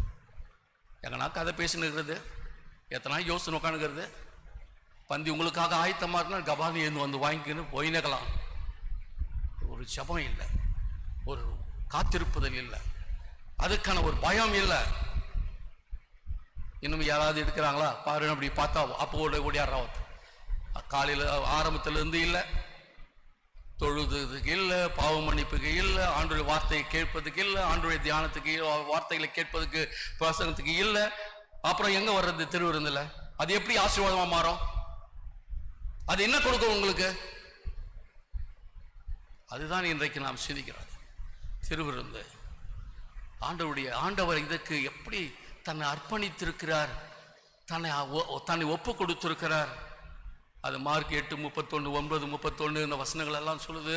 எங்கன்னா கதை பேசினுக்கிறது, எத்தனை யோசனை உட்காந்துக்கிறது. பந்தி உங்களுக்காக ஆயத்தமாக இருந்தால் கபானி எழுந்து வந்து வாங்கிக்கணும் போயினக்கலாம். ஒரு ஜபம் இல்லை, ஒரு காத்திருப்புதல் இல்லை, அதுக்கான ஒரு பயம் இல்லை. இன்னும் யாராவது எடுக்கிறாங்களா பாரு, அப்படி பார்த்தா அப்போ ஓடியாடுறோம். காலையில் ஆரம்பத்திலிருந்து இல்லை, தொழுதுக்கு இல்லை, பாவ மன்னிப்புக்கு இல்லை, ஆண்டுடைய வார்த்தையை கேட்பதுக்கு இல்லை, ஆண்டுடைய தியானத்துக்கு வார்த்தைகளை கேட்பதுக்கு பிரசங்கத்துக்கு இல்லை. அப்புறம் எங்க வர்றது திருவிருந்துல? அது எப்படி ஆசீர்வாதமா மாறும்? அது என்ன கொடுக்கும் உங்களுக்கு? அதுதான் இன்றைக்கு நாம் சிந்திக்கிறது. திருவிருந்து ஆண்டவர் இதற்கு எப்படி தன்னை அர்ப்பணித்திருக்கிறார், தன்னை ஒப்பு கொடுத்திருக்கிறார். அது மார்க் 8:31 இந்த வசனங்கள் எல்லாம் சொல்லுது.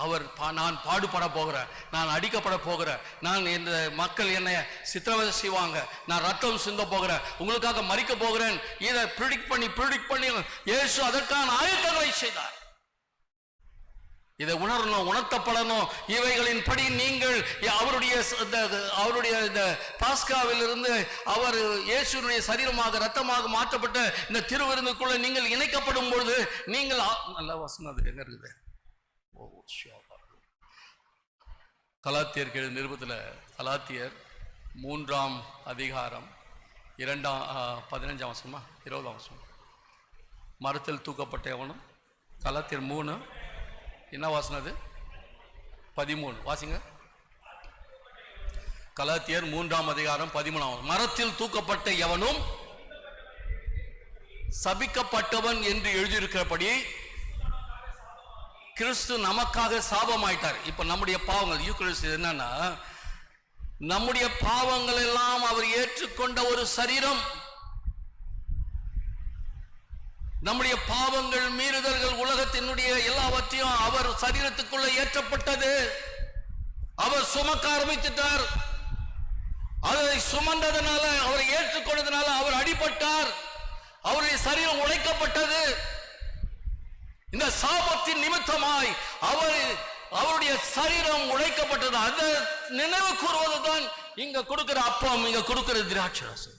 அவர் நான் பாடுபட போகிறேன், நான் அடிக்கப்பட போகிறேன், நான் இந்த மக்கள் என்னை சித்திரவதை செய்வாங்க, நான் ரத்தம் சிந்த போகிறேன், உங்களுக்காக மரிக்க போகிறேன். இதை ப்ரிடிக்ட் பண்ணி இயேசு அதற்கான ஆயத்தங்களை செய்தார். இதை உணரணும், உணர்த்தப்படணும். இவைகளின் படி நீங்கள் அவருடைய இந்த பாஸ்காவில் இருந்து அவர் இயேசுடைய சரீரமாக ரத்தமாக மாற்றப்பட்ட இந்த திருவிருந்துக்குள்ள நீங்கள் இணைக்கப்படும் பொழுது நீங்கள் நல்ல வசனம் அது எங்க இருக்குது? கலாத்தியர் நிருபத்தில் கலாத்தியர் 3ஆம் அதிகாரம் 15ஆம் வசனமா 20ஆம் வசனம். மரத்தில் தூக்கப்பட்ட எவனும், கலாத்தியர் 3 என்ன வாசனம் அது? 13 வாசிங்க. கலாத்தியர் 3ஆம் அதிகாரம் 13. மரத்தில் தூக்கப்பட்ட எவனும் சபிக்கப்பட்டவன் என்று எழுதியிருக்கிறபடி கிறிஸ்து நமக்காக சாபமாயிட்டார். இப்ப நம்முடைய பாவங்கள் யூக்கரிஸ்ட் என்னன்னா, நம்முடைய பாவங்கள் எல்லாம் அவர் ஏற்றுக்கொண்ட ஒரு சரீரம். நம்முடைய பாவங்கள் மீறுதல்கள் உலகத்தினுடைய எல்லாவற்றையும் அவர் சரீரத்துக்குள்ள ஏற்றப்பட்டது. அவர் சுமக்க ஆரம்பித்துட்டார். அதை சுமந்ததனால, அவரை ஏற்றுக்கொண்டதனால அவர் அடிபட்டார். அவருடைய சரீரம் உடைக்கப்பட்டது. இந்த சாபத்தின் நிமித்தமாய் அவருடைய சரீரம் உடைக்கப்பட்டது. அதை நினைவு கூறுவதுதான் இங்க கொடுக்கிற அப்பம், இங்க கொடுக்கிற திராட்சரசம்.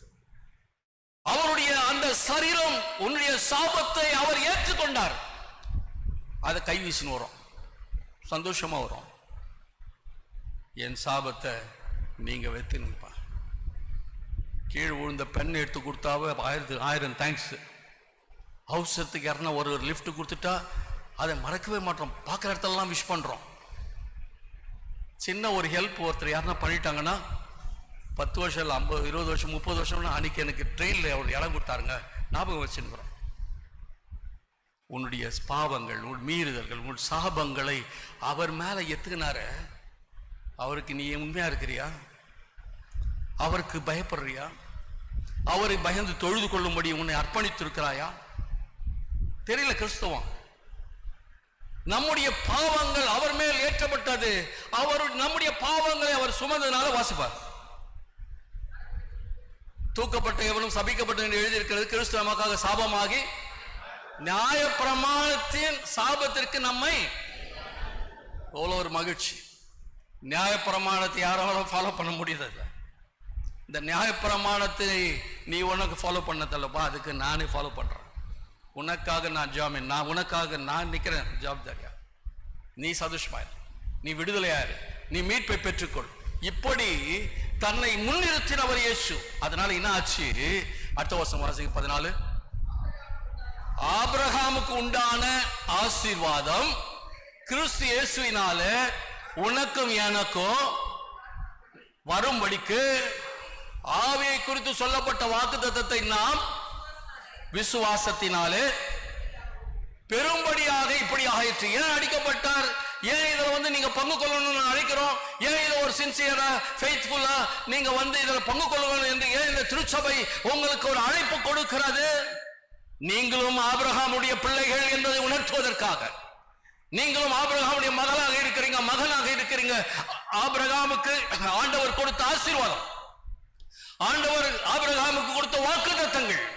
அவருடைய அந்த சரீரம் உன்னுடைய சாபத்தை அவர் ஏற்றுக்கொண்டார். அதை கைவீசின்னு வரும், சந்தோஷமா வரும். என் சாபத்தை நீங்க வைத்துப்பா. கீழே விழுந்த பெண் எடுத்து கொடுத்தாவே 1000 தேங்க்ஸ். அவசரத்துக்கு யாருன்னா ஒரு லிஃப்ட் கொடுத்துட்டா அதை மறக்கவே மாட்டோம். பார்க்குற இடத்துலலாம் விஷ் பண்ணுறோம். சின்ன ஒரு ஹெல்ப் ஒருத்தர் யாருன்னா பண்ணிட்டாங்கன்னா 10 வருஷம் இல்லை 50 20 வருஷம் 30 வருஷம்னா அன்னைக்கு எனக்கு ட்ரெயினில் அவர் இடம் கொடுத்தாருங்க ஞாபகம் வச்சுருக்கிறோம். உன்னுடைய பாவங்கள், உன் மீறுதல்கள், உன் சாபங்களை அவர் மேலே எத்துக்கினார. அவருக்கு நீ உண்மையா இருக்கிறியா? அவருக்கு பயப்படுறியா? அவரை பயந்து தொழுது கொள்ளும்படி உன்னை அர்ப்பணித்திருக்கிறாயா? தெரியல. கிறிஸ்தவம் நம்முடைய பாவங்கள் அவர் மேல் ஏற்றப்பட்டது. அவர் நம்முடைய பாவங்களை அவர் சுமந்ததுனால வாசிப்பார். தூக்கப்பட்ட எவனும் சபிக்கப்பட்ட என்று எழுதியிருக்கிறது. கிறிஸ்து நமக்காக சாபமாகி நியாய பிரமாணத்தின் சாபத்திற்கு நம்மை. எவ்வளோ ஒரு மகிழ்ச்சி! நியாய பிரமாணத்தை யாராலும் ஃபாலோ பண்ண முடியல. இந்த நியாய பிரமாணத்தை நீ உனக்கு ஃபாலோ பண்ணதல்லப்பா, அதுக்கு நானே ஃபாலோ பண்றேன். உனக்காக நான் ஜாமீன், நான் உனக்காக நான் நிற்கிறேன். ஜவாப்தாரியா நீ சந்தோஷமாயிரு, நீ விடுதலையாரு, நீ மீட்பை பெற்றுக்கொள். இப்படி தன்னை முன்னிறுத்தினவர் இயேசு. அதனால என்ன ஆச்சு? அடுத்த வருஷம் வாசிக்க 14. ஆபிரகாமுக்கு உண்டான ஆசீர்வாதம் கிறிஸ்து இயேசுவினால உனக்கும் எனக்கும் வரும்படிக்கு ஆவியை குறித்து சொல்லப்பட்ட வாக்குத்தத்தத்தை நாம் விசுவாசத்தினாலே பெரும்படியாக இப்படி ஆயிற்று. ஏன் அடிக்கப்பட்டார்? ஏன் இதுல நீங்க பங்கு கொள்ளணும்னு அழைக்கிறோம்? ஏன் இதை ஒரு சின்சியரா ஃபெய்த்ஃபுல்லா நீங்க இதுல பங்கு கொள்ளணும் என்று ஏன் இந்த திருச்சபை உங்களுக்கு ஒரு அழைப்பு கொடுக்கிறது? நீங்களும் ஆபிரகாமுடைய பிள்ளைகள் என்பதை உணர்த்துவதற்காக. நீங்களும் ஆபிரகாமுடைய மகளாக இருக்கிறீங்க, மகனாக இருக்கிறீங்க. ஆபிரகாமுக்கு ஆண்டவர் கொடுத்த ஆசீர்வாதம், ஆண்டவர் ஆபிரகாமுக்கு கொடுத்த வாக்குத்தத்தங்கள்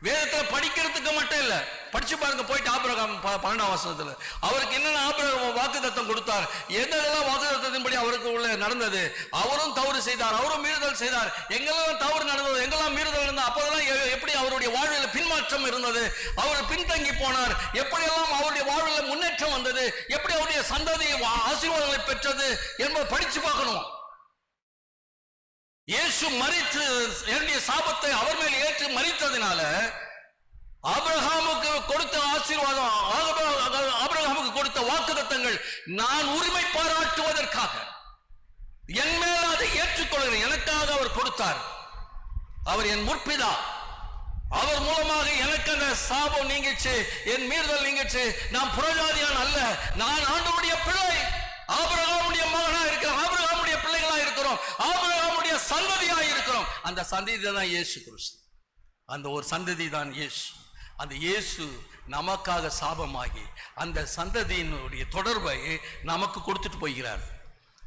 வேதத்தில் படிக்கிறதுக்கு மட்டும் இல்ல. படிச்சு பாருங்க, போயிட்டு ஆபிரகாம் 12ஆம் வசனத்துல அவருக்கு என்னென்ன ஆபிரகாம் வாக்குத்தத்தம் கொடுத்தார், எதெல்லாம் வாக்குத்தத்தின்படி அவருக்கு உள்ள நடந்தது. அவரும் தவறு செய்தார், அவரும் மீறுதல் செய்தார். எங்கெல்லாம் தவறு நடந்தது, எங்கெல்லாம் மீறுதல் நடந்தது, அப்போதெல்லாம் எப்படி அவருடைய வாழ்வில் பின்மாற்றம் இருந்தது, அவர் பின்தங்கி போனார், எப்படியெல்லாம் அவருடைய வாழ்வில் முன்னேற்றம் வந்தது, எப்படி அவருடைய சந்ததி ஆசீர்வாதங்களை பெற்றது என்பதை படிச்சு பார்க்கணும். இயேசு மரித்து என்னுடைய சாபத்தை அவர் மேல் ஏற்று மரித்ததினால ஆபிரகாமுக்கு கொடுத்த ஆசீர்வாதம், ஆபிரகாமுக்கு கொடுத்த வாக்குத்தத்தங்கள் நான் உரிமை பாராட்டுவதற்காக என் மேல் அதை ஏற்றுக்கொள்கிறேன். எனக்காக அவர் கொடுத்தார். அவர் என் முற்பிதா. அவர் மூலமாக எனக்கு அந்த சாபம் நீங்கிச்சு, என் மீறுதல் நீங்கிச்சு. நான் புறஜாதியான் அல்ல, நான் ஆண்டவருடைய பிள்ளை, ஆபிரகாமுடைய மகனா இருக்கிறோம், ஆபிரகாமுடைய பிள்ளைகளா இருக்கிறோம், ஆபிரகாமுடைய சந்ததியா இருக்கிறோம். அந்த சந்ததி தான் இயேசு கிறிஸ்து. அந்த ஒரு சந்ததி தான் இயேசு. அந்த இயேசு நமக்காக சாபமாகி அந்த சந்ததியினுடைய தொடர்பை நமக்கு கொடுத்துட்டு போகிறார்.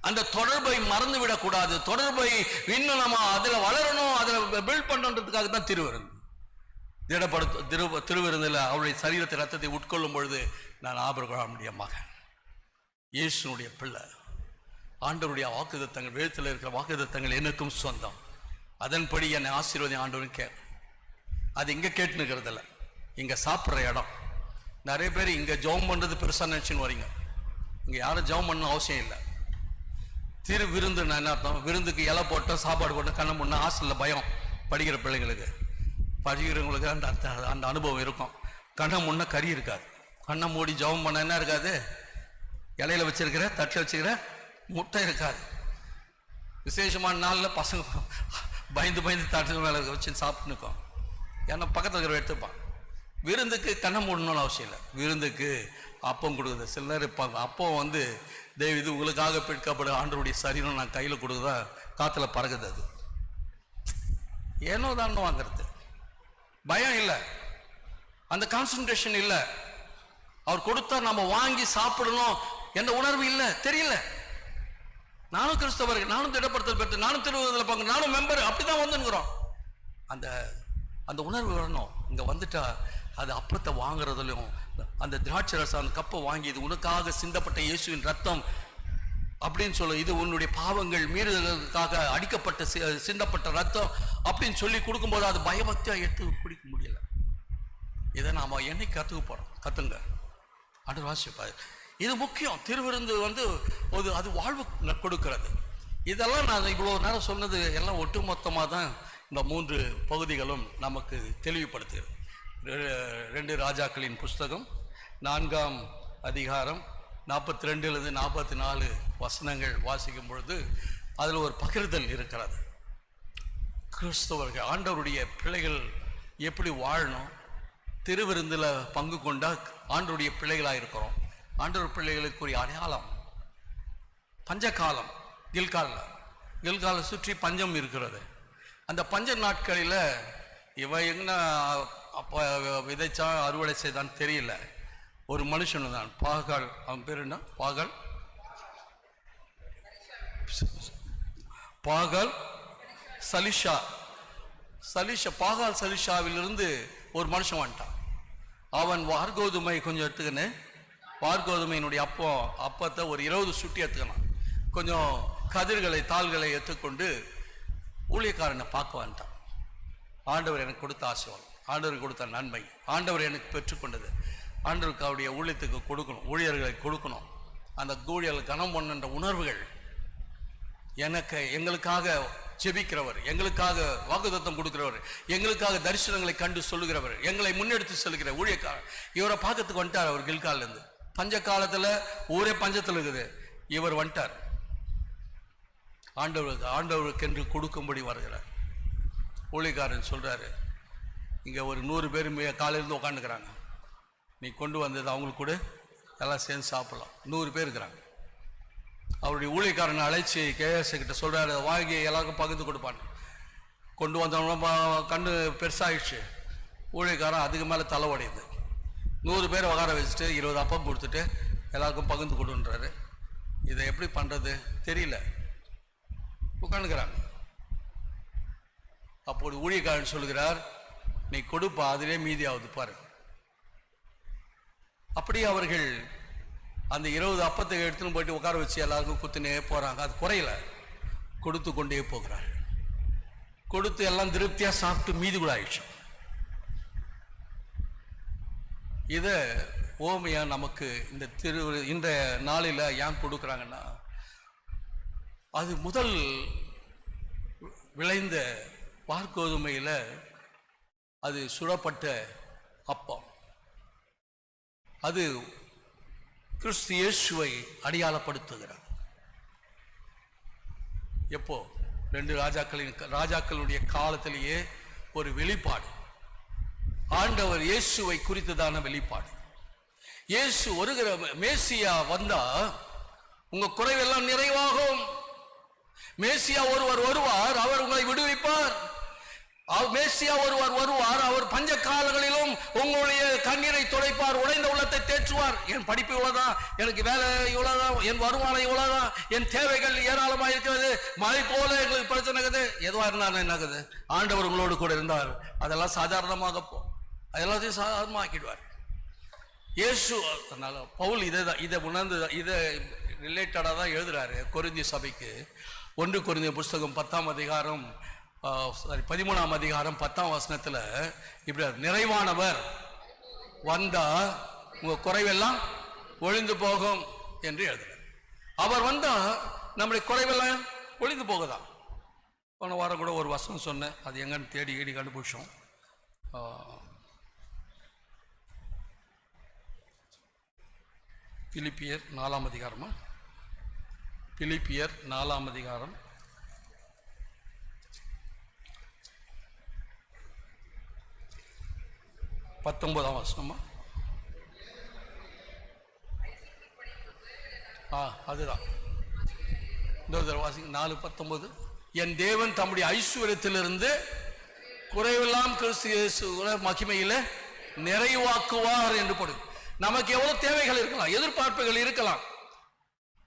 அந்த தொடர்பை மறந்து விடக்கூடாது. தொடர்பை இன்னும் நம்ம அதில் வளரணும், அதில் பில்ட் பண்ணுறதுக்காக தான் திருவிருந்தில் அவருடைய சரீரத்தை ரத்தத்தை உட்கொள்ளும் பொழுது நான் ஆபிரகாமுடைய மகன், இயேசுனுடைய பிள்ளை. ஆண்டவருடைய வாக்குத்தத்தங்கள், வேதத்தில் இருக்கிற வாக்குத்தத்தங்கள் எனக்கும் சொந்தம். அதன்படி என்னை ஆசீர்வாதி ஆண்டவன் அது இங்கே கேட்டுனுக்கிறதில்ல, இங்கே சாப்பிட்ற இடம். நிறைய பேர் இங்கே ஜெபம் பண்ணுறது பெருசாக நினச்சின்னு வரீங்க. இங்கே யாரும் ஜெபம் பண்ணணும் அவசியம் இல்லை. விருந்து என்ன அர்த்தம்? விருந்துக்கு இலை போட்டோம், சாப்பாடு போட்டோம், கண்ணை முன்னா. ஹாஸ்டலில் பயம் படிக்கிற பிள்ளைங்களுக்கு, படிக்கிறவங்களுக்கு அந்த அந்த அனுபவம் இருக்கும். கண்ணை முன்ன கறி இருக்காது. கண்ணை மூடி ஜெபம் பண்ண என்ன இருக்காது? இலையில வச்சிருக்கிற தட்டில் வச்சுக்கிற முட்டை இருக்காது. விசேஷமான நாளில் பசங்க பயந்து தட்டு மேலே வச்சு சாப்பிட்டு நிற்கும். ஏன்னா பக்கத்தில் இருக்கிற எடுத்துப்பான். விருந்துக்கு கண்ணை மூடணும்னு அவசியம் இல்லை. விருந்துக்கு அப்பம் கொடுக்குது. சில நேரம் இருப்பாங்க, அப்பம் இது உங்களுக்காக பிற்கப்பட ஆண்டவருடைய சரீரம் நான் கையில் கொடுக்குதா, காற்றுல பறகுது. அது ஏனோ தான் வாங்கிறது. பயம் இல்லை, அந்த கான்சன்ட்ரேஷன் இல்லை. அவர் கொடுத்தா நம்ம வாங்கி சாப்பிடணும் என்ற உணர்வு இல்லை, தெரியல. நானும் கிறிஸ்தவர்கள், நானும் திடப்படுத்தல் பெற்று, நானும் திருவிழாவில் பங்கு, நானும் மெம்பர், அப்படிதான் வந்துங்கிறோம். அந்த அந்த உணர்வு வரணும். இங்கே வந்துட்டா அது அப்பத்தை வாங்குறதுலையும் அந்த திராட்சை ரசம் அந்த கப்பை வாங்கி இது உனக்காக சிந்தப்பட்ட இயேசுவின் ரத்தம் அப்படின்னு சொல்ல, இது உன்னுடைய பாவங்கள் மீறுதலுக்காக அடிக்கப்பட்ட சிந்தப்பட்ட ரத்தம் அப்படின்னு சொல்லி கொடுக்கும்போது அது பயபக்தியா எடுத்து குடிக்க முடியல. இதை நாம என்னைக்கு கற்றுக்க போறோம்? கத்துங்க, அது வாசிப்பாரு. இது முக்கியம். திருவிருந்து அது வாழ்வு கொடுக்கிறது. இதெல்லாம் நான் இவ்வளோ நேரம் சொன்னது எல்லாம் ஒட்டுமொத்தமாக தான் இந்த 3 பகுதிகளும் நமக்கு தெளிவுபடுத்துகிறது. 2 ராஜாக்களின் புஸ்தகம் 4ஆம் அதிகாரம் 42 44 வசனங்கள் வாசிக்கும் பொழுது அதில் ஒரு பகிர்தல் இருக்கிறது. கிறிஸ்தவர்கள் ஆண்டவருடைய பிள்ளைகள் எப்படி வாழணும், திருவிருந்தில் பங்கு கொண்டா ஆண்டவருடைய பிள்ளைகளாக இருக்கிறோம். ஆண்டவர் பிள்ளைகளுக்குரிய அடையாளம் பஞ்சகாலம். கில்காலை சுற்றி பஞ்சம் இருக்கிறது. அந்த பஞ்ச நாட்களில் இவன் என்ன அப்போ விதைச்சா அறுவடை செய்தான்னு தெரியல. ஒரு மனுஷனு தான் பாகால், அவன் பேர் என்ன? பாகால் சலிஷா. பாகால் சலிஷாவிலிருந்து ஒரு மனுஷன் வந்துட்டான். அவன் வார்கோதுமை கொஞ்சம் எடுத்துக்கின்னு, வார்கோதுமையினுடைய அப்பத்தை ஒரு 20 சுட்டி எடுத்துக்கணும். கொஞ்சம் கதிர்களை தாள்களை எடுத்துக்கொண்டு ஊழியக்காரனை பார்க்க வந்துட்டான். ஆண்டவர் எனக்கு கொடுத்த ஆசீர்வாதம், ஆண்டவர் கொடுத்த நன்மை, ஆண்டவர் எனக்கு பெற்றுக்கொண்டது. ஆண்டவருக்கு அவருடைய ஊழியத்துக்கு கொடுக்கணும், ஊழியர்களை கொடுக்கணும். அந்த ஊழியர்கள் கனம் பண்ணுன்ற உணர்வுகள் எங்களுக்காக ஜெபிக்கிறவர், எங்களுக்காக வாக்குத்தத்தம் கொடுக்கிறவர், எங்களுக்காக தரிசனங்களை கண்டு சொல்லுகிறவர், எங்களை முன்னெடுத்து செல்கிற ஊழியக்காரர் இவரை பார்க்கறதுக்கு வந்துட்டார். அவர் கில்காலிருந்து பஞ்ச காலத்தில் ஊரே பஞ்சத்தில் இருக்குது. இவர் வந்துட்டார். ஆண்டவருக்கு என்று கொடுக்கும்படி வருகிறார். ஊழியக்காரன் சொல்றாரு, இங்கே ஒரு 100 பேர் காலையிலேருந்து உட்காந்துக்கிறாங்க, நீ கொண்டு வந்தது அவங்களுக்கு கூட எல்லாம் சேர்ந்து சாப்பிடலாம். 100 பேர் இருக்கிறாங்க. அவருடைய ஊழியக்காரனை அழைச்சி கேஎஸ் கிட்ட சொல்றாரு, வாங்கி எல்லாருக்கும் பகிர்ந்து கொடுப்பான்னு. கொண்டு வந்தவங்க கண்ணு பெருசாகிடுச்சு. ஊழியக்காரன் அதுக்கு மேலே தலைவடையுது. 100 பேர் உட்கார வச்சுட்டு 20 அப்பம் கொடுத்துட்டு எல்லாருக்கும் பகிர்ந்து கொடுன்றாரு. இதை எப்படி பண்ணுறது தெரியல, உட்காந்துக்கிறாங்க. அப்போது ஊழியக்காரன் சொல்கிறார், நீ கொடுப்பா, அதிலே மீதி ஆகுது பாரு. அப்படியே அவர்கள் அந்த 20 அப்பத்தை எடுத்துன்னு போயிட்டு உட்கார வச்சு எல்லாருக்கும் குத்துனே போறாங்க. அது குறையல, கொடுத்து கொண்டே போகிறார்கள். கொடுத்து எல்லாம் திருப்தியா சாப்பிட்டு மீதி கூட ஆயிடுச்சு. இதை ஓமையா நமக்கு இந்த நாளில் ஏன் கொடுக்குறாங்கன்னா, அது முதல் விளைந்த வார்கோதுமையில் அது சுடப்பட்ட அப்பம். அது கிறிஸ்து இயேசுவை அடையாளப்படுத்துகிறார். எப்போ? 2 ராஜாக்களுடைய காலத்திலேயே ஒரு வெளிப்பாடு, ஆண்டவர் இயேசுவை குறித்ததான வெளிப்பாடு. இயேசு வருகிற மேசியா வந்தா உங்க குறைவெல்லாம் நிறைவாகும். மேசியா ஒருவர் வருவார், அவர் உங்களை விடுவிப்பார். மேசியா ஒருவர் வருவார், அவர் பஞ்ச காலங்களிலும் உங்களுடைய கண்ணீரை துடைப்பார், உடைந்த உள்ளத்தை தேற்றுவார். என் படிப்பு இவ்வளவுதான், எனக்கு வேலை இவ்வளவுதான், என் வருமானம் இவ்வளவுதான், என் தேவைகள் ஏராளமாக இருக்கிறது, மழை போல எங்களுக்கு பிரச்சனை இருக்குது, எதுவாக இருந்தாலும் என்னகுது, ஆண்டவர் உங்களோடு கூட இருந்தார். அதெல்லாம் சாதாரணமாக அதெல்லாத்தையும் சாதாரணமாக்கிடுவார் இயேசு. அதனால பவுல் இதை உணர்ந்து இதை ரிலேட்டடாக தான் எழுதுறாரு கொரிந்திய சபைக்கு. 1 கொரிந்திய புஸ்தகம் 10ஆம் அதிகாரம் 13ஆம் அதிகாரம் 10ஆம் வசனத்தில் இப்படி, நிறைவானவர் வந்தா உங்க குறைவெல்லாம் ஒழிந்து போகும் என்று எழுதுறார். அவர் வந்தா நம்முடைய குறைவெல்லாம் ஒழிந்து போகுதான். போன வாரம் கூட ஒரு வசனம் சொன்னேன், அது எங்கன்னு தேடி கண்டுபிடிச்சோம். பிலிப்பியர் 4ஆம் அதிகாரமா? பிலிப்பியர் 4ஆம் அதிகாரம் 19ஆம் வசனமா? அதுதான். இந்த வாசிங்க 4:19. என் தேவன் தம்முடைய ஐஸ்வர்யத்திலிருந்து குறைவெல்லாம் கிறிஸ்து இயேசுவின் மகிமையில நிறைவாக்குவார் என்று போடுது. நமக்கு எவ்வளவு தேவைகள் இருக்கலாம், எதிர்பார்ப்புகள் இருக்கலாம்,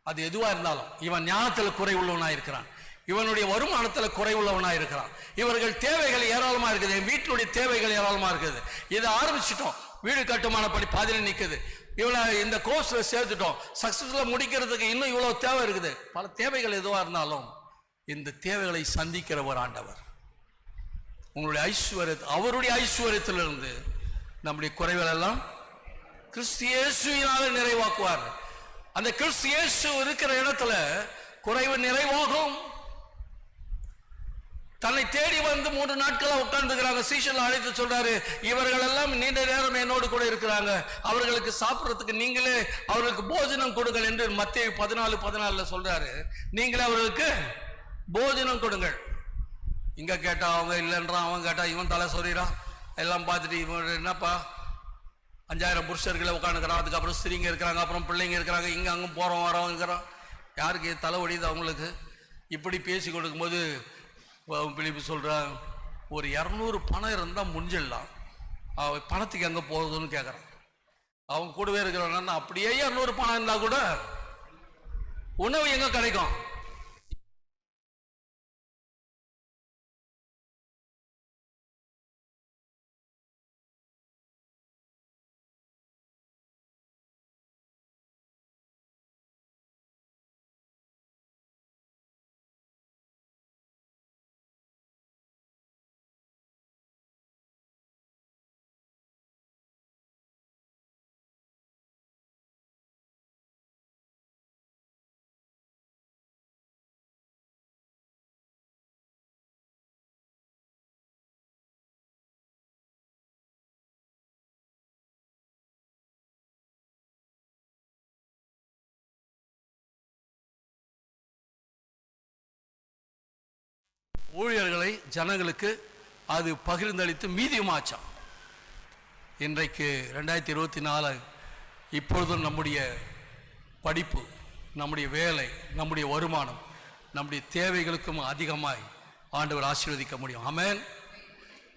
அது எதுவா இருந்தாலும் இவன் ஞானத்தில் குறை உள்ளவனா இருக்கிறான், இவனுடைய வருமானத்தில் குறைவுள்ளவனாக இருக்கிறான். இவர்கள் தேவைகள் ஏராளமாக இருக்குது, என் வீட்டினுடைய தேவைகள் ஏராளமாக இருக்குது. இதை ஆரம்பிச்சிட்டோம், வீடு கட்டுமான படி பாதியில் நிற்குது. இவ்வளோ இந்த கோர்ஸில் சேர்த்துட்டோம், சக்ஸஸ்ஃபுல்லாக முடிக்கிறதுக்கு இன்னும் இவ்வளோ தேவை இருக்குது. பல தேவைகள் எதுவாக இருந்தாலும் இந்த தேவைகளை சந்திக்கிறவர் ஆண்டவர். உங்களுடைய அவருடைய ஐஸ்வர்யத்திலிருந்து நம்முடைய குறைகள் எல்லாம் கிறிஸ்து இயேசுவினால நிறைவாக்குவார். அந்த கிறிஸ்து இயேசு இருக்கிற இடத்துல குறைவு நிறைவாகும். தன்னை தேடி வந்து 3 நாட்களா உட்கார்ந்துக்கிறாங்க. சீஷர்கள் அழைத்து சொல்றாரு, இவர்கள் எல்லாம் நீண்ட நேரம் என்னோடு கூட இருக்கிறாங்க, அவர்களுக்கு சாப்பிட்றதுக்கு நீங்களே அவர்களுக்கு போஜனம் கொடுங்கள் என்று மத்தேயு 14:14 சொல்றாரு. நீங்களே அவர்களுக்கு போஜனம் கொடுங்கள். இங்க கேட்டா அவங்க இல்லைன்றான், அவன் கேட்டா இவன் தலை சொல்றான். எல்லாம் பார்த்துட்டு இவன் என்னப்பா 5000 புருஷர்களை உட்காந்துக்கிறான், அதுக்கப்புறம் ஸ்திரீங்க இருக்கிறாங்க, அப்புறம் பிள்ளைங்க இருக்கிறாங்க, இங்க அங்கே போறோம் வரோம் இருக்கிறான். யாருக்கு தலை ஒடியுது அவங்களுக்கு? இப்படி பேசி கொடுக்கும்போது பிலிப்பு சொல்றான், ஒரு 200 பணம் இருந்தால் முடிஞ்சிடலாம், பணத்துக்கு எங்கே போகுதுன்னு கேட்குறான். அவங்க கூடவே இருக்கிறவங்க அப்படியே 200 பணம் இருந்தால் கூட உணவு எங்கே கிடைக்கும்? ஊழியர்களை ஜனங்களுக்கு அது பகிர்ந்தளித்து மீதியுமாச்சான். இன்றைக்கு 2024 இப்பொழுதும் நம்முடைய படிப்பு, நம்முடைய வேலை, நம்முடைய வருமானம், நம்முடைய தேவைகளுக்கும் அதிகமாய் ஆண்டவர் ஆசீர்வதிக்க முடியும். ஆமென்.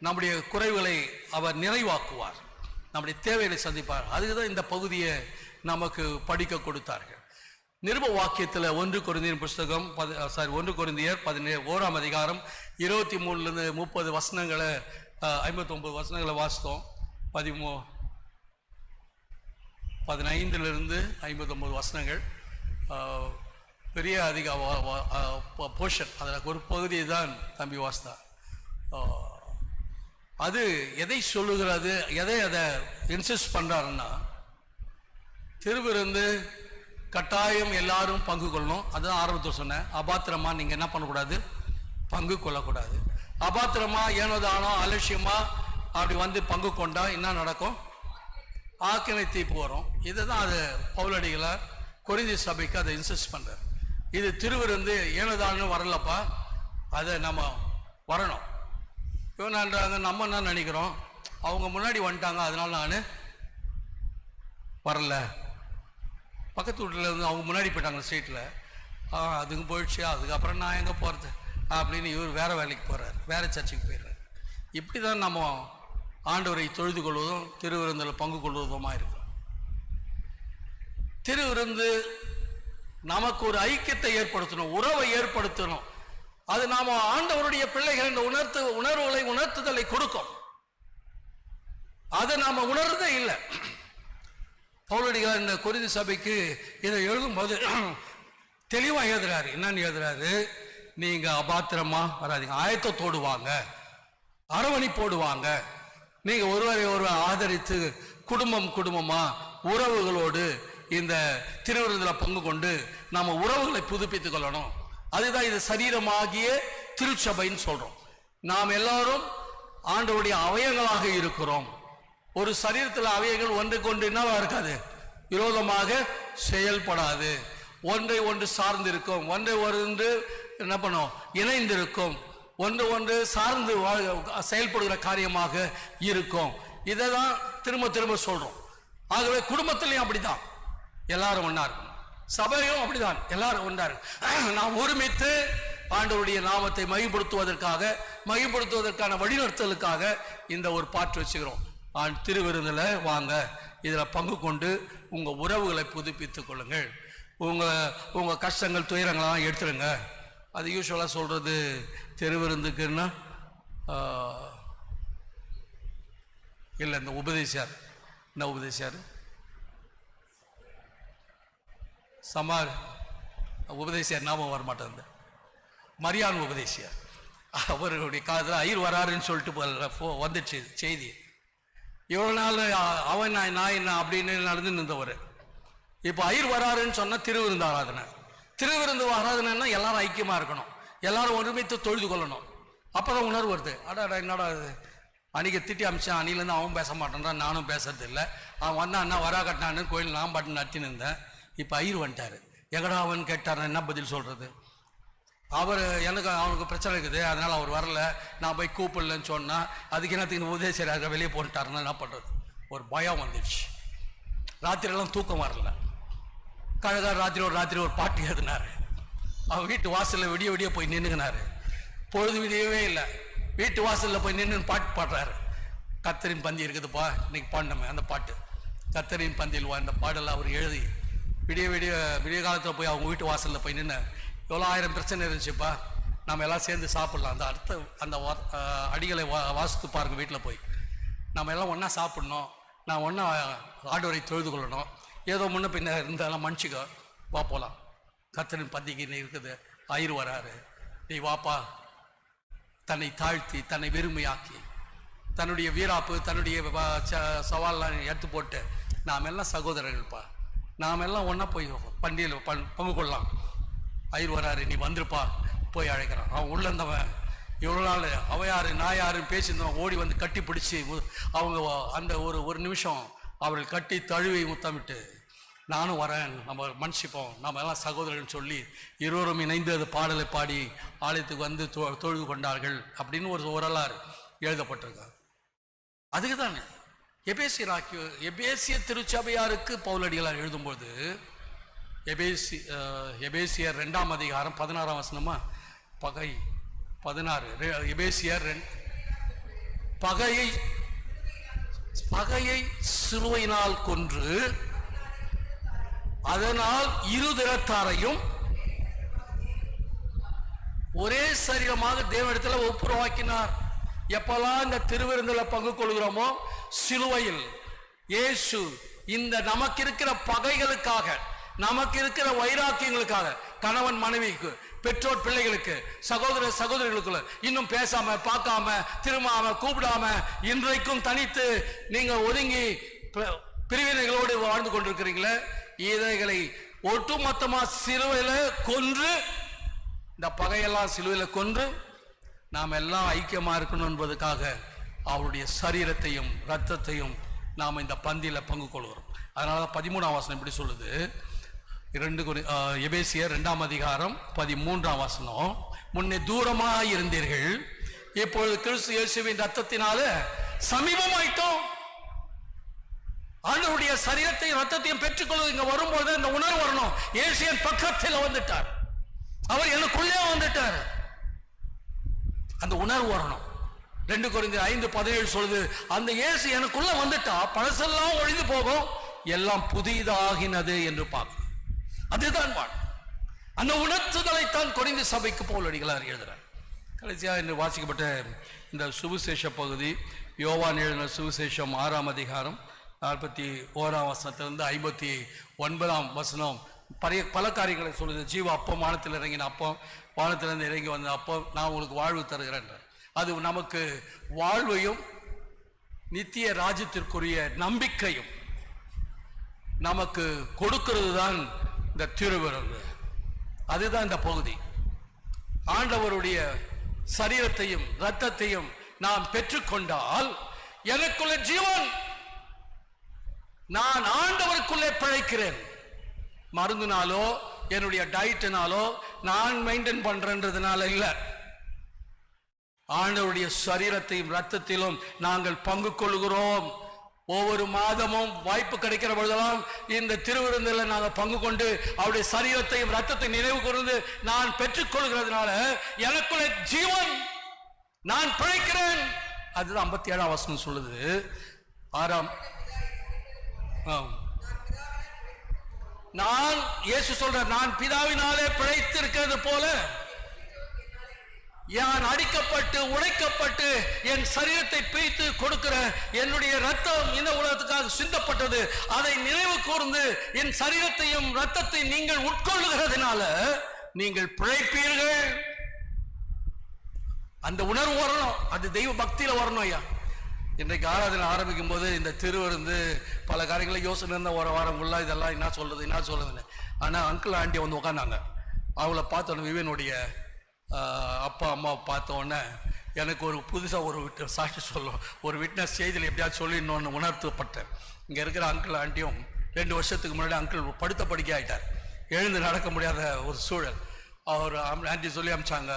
நம்முடைய குறைவுகளை அவர் நிறைவாக்குவார், நம்முடைய தேவைகளை சந்திப்பார். அதுக்குதான் இந்த பகுதியை நமக்கு படிக்க கொடுத்தார்கள். நிருப வாக்கியத்தில் 1 கொரிந்தியர் புஸ்தகம் 1 கொரிந்தியர் 11ஆம் அதிகாரம் 23 30 வசனங்களை 59 வசனங்களை வாசித்தோம். 15 59 வசனங்கள் பெரிய அதிக போர்ஷன். அதில் ஒரு பகுதியை தான் தம்பி வாசித்தா. அது எதை சொல்லுகிறது, எதை அதை இன்சிஸ்ட் பண்ணுறாருன்னா, திருவிருந்து கட்டாயம் எல்லாரும் பங்கு கொள்ளணும். அதுதான் ஆரம்பத்தில் சொன்னேன். அபாத்திரமா நீங்கள் என்ன பண்ணக்கூடாது, பங்கு கொள்ளக்கூடாது. அபாத்திரமா ஏனோதானோ அலட்சியமா அப்படி வந்து பங்கு கொண்டா என்ன நடக்கும்? ஆக்கினை தீர்ப்பு வரும். இதுதான் அது பவுலடிகளார் கொரிந்தி சபைக்கு அதை இன்சிஸ்ட் பண்ணுறார். இது திருவிருந்து ஏனோதானு வரலப்பா, அதை நம்ம வரணும். இவனான்றாங்க, நம்ம என்ன நினைக்கிறோம், அவங்க முன்னாடி வந்துட்டாங்க அதனால நான் வரல. பக்கத்து வீட்டில் இருந்து அவங்க முன்னாடி போயிட்டாங்க ஸ்ட்ரீட்டில், அதுக்கு போயிடுச்சு, அதுக்கப்புறம் நான் எங்கே போகிறது அப்படின்னு இவர் வேறு வேலைக்கு போகிறார், வேறு சர்ச்சுக்கு போயிடுறார். இப்படி தான் நம்ம ஆண்டவரை தொழுது கொள்வதும் திருவிருந்தில் பங்கு கொள்வதுமாக இருக்கும். திருவிருந்து நமக்கு ஒரு ஐக்கியத்தை ஏற்படுத்தணும், உறவை ஏற்படுத்தணும். அது நாம் ஆண்டவருடைய பிள்ளைகள் இந்த உணர்வுகளை உணர்த்துதலை கொடுக்கும். அதை நாம் உணர்றதே இல்லை. பவுலடிகளார் இந்த கொரிந்தி சபைக்கு இதை எழுதும்போது தெளிவாக எழுதுறாரு. என்னன்னு எழுதுறாரு, நீங்க அபாத்திரமா வராதிங்க, ஆயத்தத்தோடு வாங்க, அரவணைப்போடு வாங்க. நீங்க ஒருவரை ஒருவர் ஆதரித்து குடும்பமா உறவுகளோடு இந்த திருவிருந்தில் பங்கு கொண்டு நம்ம உறவுகளை புதுப்பித்துக் கொள்ளணும். அதுதான் இது சரீரமாகிய திருச்சபைன்னு சொல்றோம். நாம் எல்லாரும் ஆண்டவருடைய அவயங்களாக இருக்கிறோம். ஒரு சரீரத்தில் அவயங்கள் ஒன்றுக்கு ஒன்று என்னவா இருக்காது, விரோதமாக செயல்படாது. ஒன்றை ஒன்று சார்ந்து இருக்கும், ஒன்றை ஒன்று என்ன பண்ணும், இணைந்திருக்கும், ஒன்று சார்ந்து செயல்படுகிற காரியமாக இருக்கும். இதை தான் திரும்ப திரும்ப சொல்றோம். ஆகவே குடும்பத்திலையும் அப்படிதான் எல்லாரும் ஒன்னா இருக்கும், சபையும் அப்படிதான் எல்லாரும் ஒன்றா இருக்கும். நாம் ஒருமித்து ஆண்டவருடைய நாமத்தை மகிமைப்படுத்துவதற்கான வழிநடத்தலுக்காக இந்த ஒரு பாட்டு வச்சுக்கிறோம். திருவிருந்தில் வாங்க, இதில் பங்கு கொண்டு உங்கள் உறவுகளை புதுப்பித்துக் கொள்ளுங்கள். உங்கள் கஷ்டங்கள் துயரங்களெல்லாம் எடுத்துடுங்க. அது யூஸ்வலாக சொல்கிறது திருவிருந்துக்குன்னா இல்லை, இந்த உபதேசியார் என்ன உபதேசியார் உபதேசியார் ஞாபகம் வரமாட்டேன், மரியான் உபதேசியார். அவருடைய காலத்தில் ஐயர் வராருன்னு சொல்லிட்டு வந்துச்சு செய்தி. இவ்வளோ நாள் அவன் நான் என்ன அப்படின்னு நடந்து நின்றவர். இப்போ ஐயர் வராருன்னு சொன்னால் திருவிருந்து ஆராதனை. திருவிருந்து ஆராதனைன்னா எல்லாரும் ஐக்கியமாக இருக்கணும், எல்லாரும் ஒருமித்து தொழுது கொள்ளணும். அப்போ தான் உணர்வு வருது. அடா என்னடா இது, அன்றைக்கி திட்டி அமிச்சான், அன்னிலேருந்து அவன் பேச மாட்டேன்றான், நானும் பேசுறது இல்லை. அவன் வந்தான் அண்ணா வரா கட்டினான்னு கோயில் நான் பாட்டு நடத்தின்னு இருந்தேன். இப்போ ஐயர் வந்துட்டார், எங்கடா அவன் கேட்டார், என்ன பதில் சொல்கிறது? அவனுக்கு பிரச்சனை இருக்குது, அதனால் அவர் வரல, நான் போய் கூப்பிடலன்னு சொன்னால் அதுக்கு என்னத்துக்கு உதேசராக வெளியே போட்டுட்டாருன்னா என்ன பண்ணுறது? ஒரு பயம் வந்துடுச்சு. ராத்திரியெல்லாம் தூக்கம் வரல. கழகார் ராத்திரி ஒரு பாட்டு எழுதினார். அவன் வீட்டு வாசலில் விடிய விடிய போய் நின்றுங்கினார். பொழுது விடியவே இல்லை, வீட்டு வாசலில் போய் நின்று பாட்டு பாடுறாரு. கத்தரின் பந்தி இருக்குதுப்பா, இன்னைக்கு பாடினோமே அந்த பாட்டு, கத்தரின் பந்தியில் அந்த பாடலை அவர் எழுதி விடிய காலத்தில் போய் அவங்க வீட்டு வாசலில் போய் நின்று, எவ்வளோ 1000 பிரச்சனை இருந்துச்சுப்பா, நம்ம எல்லாம் சேர்ந்து சாப்பிட்லாம், அந்த அடிகளை வாசித்து பாருங்கள். வீட்டில் போய் நம்ம எல்லாம் ஒன்றா சாப்பிட்ணும், நான் ஒன்றா ஆண்டவரை தொழுது கொள்ளணும், ஏதோ முன்ன பின்ன இருந்தாலும் மனுஷிக்க வா போகலாம், கத்தரின் பந்திக்கு நீ இருக்குது, ஐயர் வராரு, நீ வாப்பா. தன்னை தாழ்த்தி தன்னை வெறுமையாக்கி தன்னுடைய வீராப்பு தன்னுடைய சவால்லாம் எடுத்து போட்டு, நாம் எல்லாம் சகோதரர்கள்ப்பா, நாம் எல்லாம் ஒன்றா போய் பண்டிகையில் பங்கு கொள்ளலாம். ஐயர் வராரு, நீ வந்துருப்பா, போய் அழைக்கிறான். அவன் உள்ளந்தவன் இவ்வளோ நாள் அவன் யாரு நான் யாருன்னு பேசியிருந்தவன் ஓடி வந்து கட்டி பிடிச்சி அவங்க அந்த ஒரு நிமிஷம் அவர்கள் கட்டி தழுவி முத்தமிட்டு, நானும் வரேன், நம்ம மன்னிச்சிப்போம், நம்ம எல்லாம் சகோதரர்கள் சொல்லி இருவரும் இணைந்து அது பாடலை பாடி ஆலயத்துக்கு வந்து தொழுது கொண்டார்கள் அப்படின்னு ஒரு வரலாறு எழுதப்பட்டிருக்காங்க. அதுக்கு தானே எபேசிய திருச்சபையாருக்கு பவுலடிகளார் எழுதும்போது எபேசியர் 2ஆம் அதிகாரம் 16ஆம் வசனமா பகை 16 எபேசியர் பகையை சிலுவையினால் கொன்று அதனால் இருதிறத்தாரையும் ஒரே சரீரமாக தேவனிடத்தில் ஒப்புரவாக்கினார். எப்பெல்லாம் இந்த திருவிருந்தில் பங்கு கொள்கிறோமோ, சிலுவையில் இயேசு இந்த நமக்கு இருக்கிற பகைகளுக்காக, நமக்கு இருக்கிற வைராக்கியங்களுக்காக, கணவன் மனைவிக்கு, பெற்றோர் பிள்ளைகளுக்கு, சகோதர சகோதரிகளுக்குள்ள இன்னும் பேசாம பார்க்காம திரும்பாம கூப்பிடாம இன்றைக்கும் தனித்து நீங்க ஒதுங்கி பிரிவினைகளோடு வாழ்ந்து கொண்டிருக்கிறீங்களே, இதைகளை ஒட்டுமொத்தமா சிலுவையில கொன்று, இந்த பகையெல்லாம் சிலுவையில கொன்று நாம் எல்லாம் ஐக்கியமா இருக்கணும் என்பதற்காக அவருடைய சரீரத்தையும் இரத்தத்தையும் நாம் இந்த பந்தியில பங்கு கொள்கிறோம். அதனால 13ஆம் வசனம் இப்படி சொல்லுது, எபேசியர் 2ஆம் அதிகாரம் 13ஆம் வசனம், முன்னே தூரமாக இருந்தீர்கள், இப்பொழுது கிறிஸ்து இயேசுவின் ரத்தத்தினால சமீபமாயிட்டோம். ஆண்டவருடைய சரீரத்தையும் ரத்தத்தையும் பெற்றுக்கொள்வது இங்க வரும்போது இந்த உணர்வு வரணும். இயேசுவின் பக்கத்தில் வந்துட்டார், அவர் எனக்குள்ளே வந்துட்டார், அந்த உணர்வு வரணும். 2 கொரிந்தியர் 5:17 சொல்லுது, அந்த இயேசு எனக்குள்ள வந்துட்டா பழசெல்லாம் ஒழிந்து போகும், எல்லாம் புதிதாகினது என்று பார்க்கணும். அதுதான் அந்த உணர்த்துதலைத்தான் கொரிந்து சபைக்கு பவுலடிகளார் எழுதுறார். கடைசியாக இன்று வாசிக்கப்பட்ட இந்த சுவிசேஷ பகுதி யோவான் எழுதின சுவிசேஷம் 6ஆம் அதிகாரம் 41ஆம் வசனத்திலிருந்து 59ஆம் வசனம் பல காரியங்களை சொல்லுது. ஜீவ அப்பம், வானத்தில் இறங்கின அப்பம், வானத்திலிருந்து இறங்கி வந்த அப்பம், நான் உங்களுக்கு வாழ்வு தருகிறேன். அது நமக்கு வாழ்வையும் நித்திய ராஜ்யத்திற்குரிய நம்பிக்கையும் நமக்கு கொடுக்கிறது தான் இந்த திருவிருந்து. அதுதான் இந்த பகுதி. ஆண்டவருடைய சரீரத்தையும் இரத்தத்தையும் நாம் பெற்றுக்கொண்டால் எனக்குள்ள ஜீவன், நான் ஆண்டவருக்குள்ளே பிழைக்கிறேன். மருந்துனாலோ என்னுடைய டயட்டினாலோ நான் மெயின்டைன் பண்றதுனால இல்ல, ஆண்டவருடைய சரீரத்தையும் இரத்தத்திலும் நாங்கள் பங்கு கொள்கிறோம். ஒவ்வொரு மாதமும் வாய்ப்பு கிடைக்கிற பொழுதெல்லாம் இந்த திருவிருந்தில் நாங்கள் பங்கு கொண்டு அவருடைய சரீரத்தையும் இரத்தத்தையும் நினைவு கூர்ந்து நான் பெற்றுக்கொள்கிறதுனால எனக்குள்ள ஜீவன், நான் பிழைக்கிறேன். அதுதான் 57ஆம் வசனம் சொல்லுது. 6ஆம் நான் இயேசு சொல்ற, நான் பிதாவினாலே பிழைத்து இருக்கிறது போல நான் அடிக்கப்பட்டு உடைக்கப்பட்டு என் சரீரத்தை பிரித்து கொடுக்கிற என்னுடைய ரத்தம் இந்த உலகத்துக்காக சிந்தப்பட்டது. அதை நினைவு கூர்ந்து என் சரீரத்தையும் ரத்தத்தை நீங்கள் உட்கொள்ளுகிறதுனால நீங்கள் பிழைப்பீர்கள். அந்த உணர்வு வரணும். அது தெய்வ பக்தியில வரணும். ஐயா, இன்றைக்கு ஆராதனை ஆரம்பிக்கும் போது இந்த திருவிருந்து பல காரியங்களை யோசனை இருந்த ஒரு வாரம் ஃபுல்லாக இதெல்லாம் என்ன சொல்றதுன்னு. ஆனால் அங்கிள் ஆண்டி வந்து உட்காந்தாங்க. அவங்கள பார்த்தோன்னே விவேனுடைய அப்பா அம்மாவை பார்த்த உடனே எனக்கு ஒரு புதுசாக ஒரு சாட்சி சொல்லும், ஒரு விட்னஸ் செய்தியில் எப்படியாவது சொல்லிடணும்னு உணர்த்தப்பட்டேன். இங்கே இருக்கிற அங்கிள் ஆண்டியும் 2 வருஷத்துக்கு முன்னாடி அங்கிள் படுத்த படுக்கை ஆகிட்டார். எழுந்து நடக்க முடியாத ஒரு சூழல். அவர் ஆண்டி சொல்லி அமிச்சாங்க,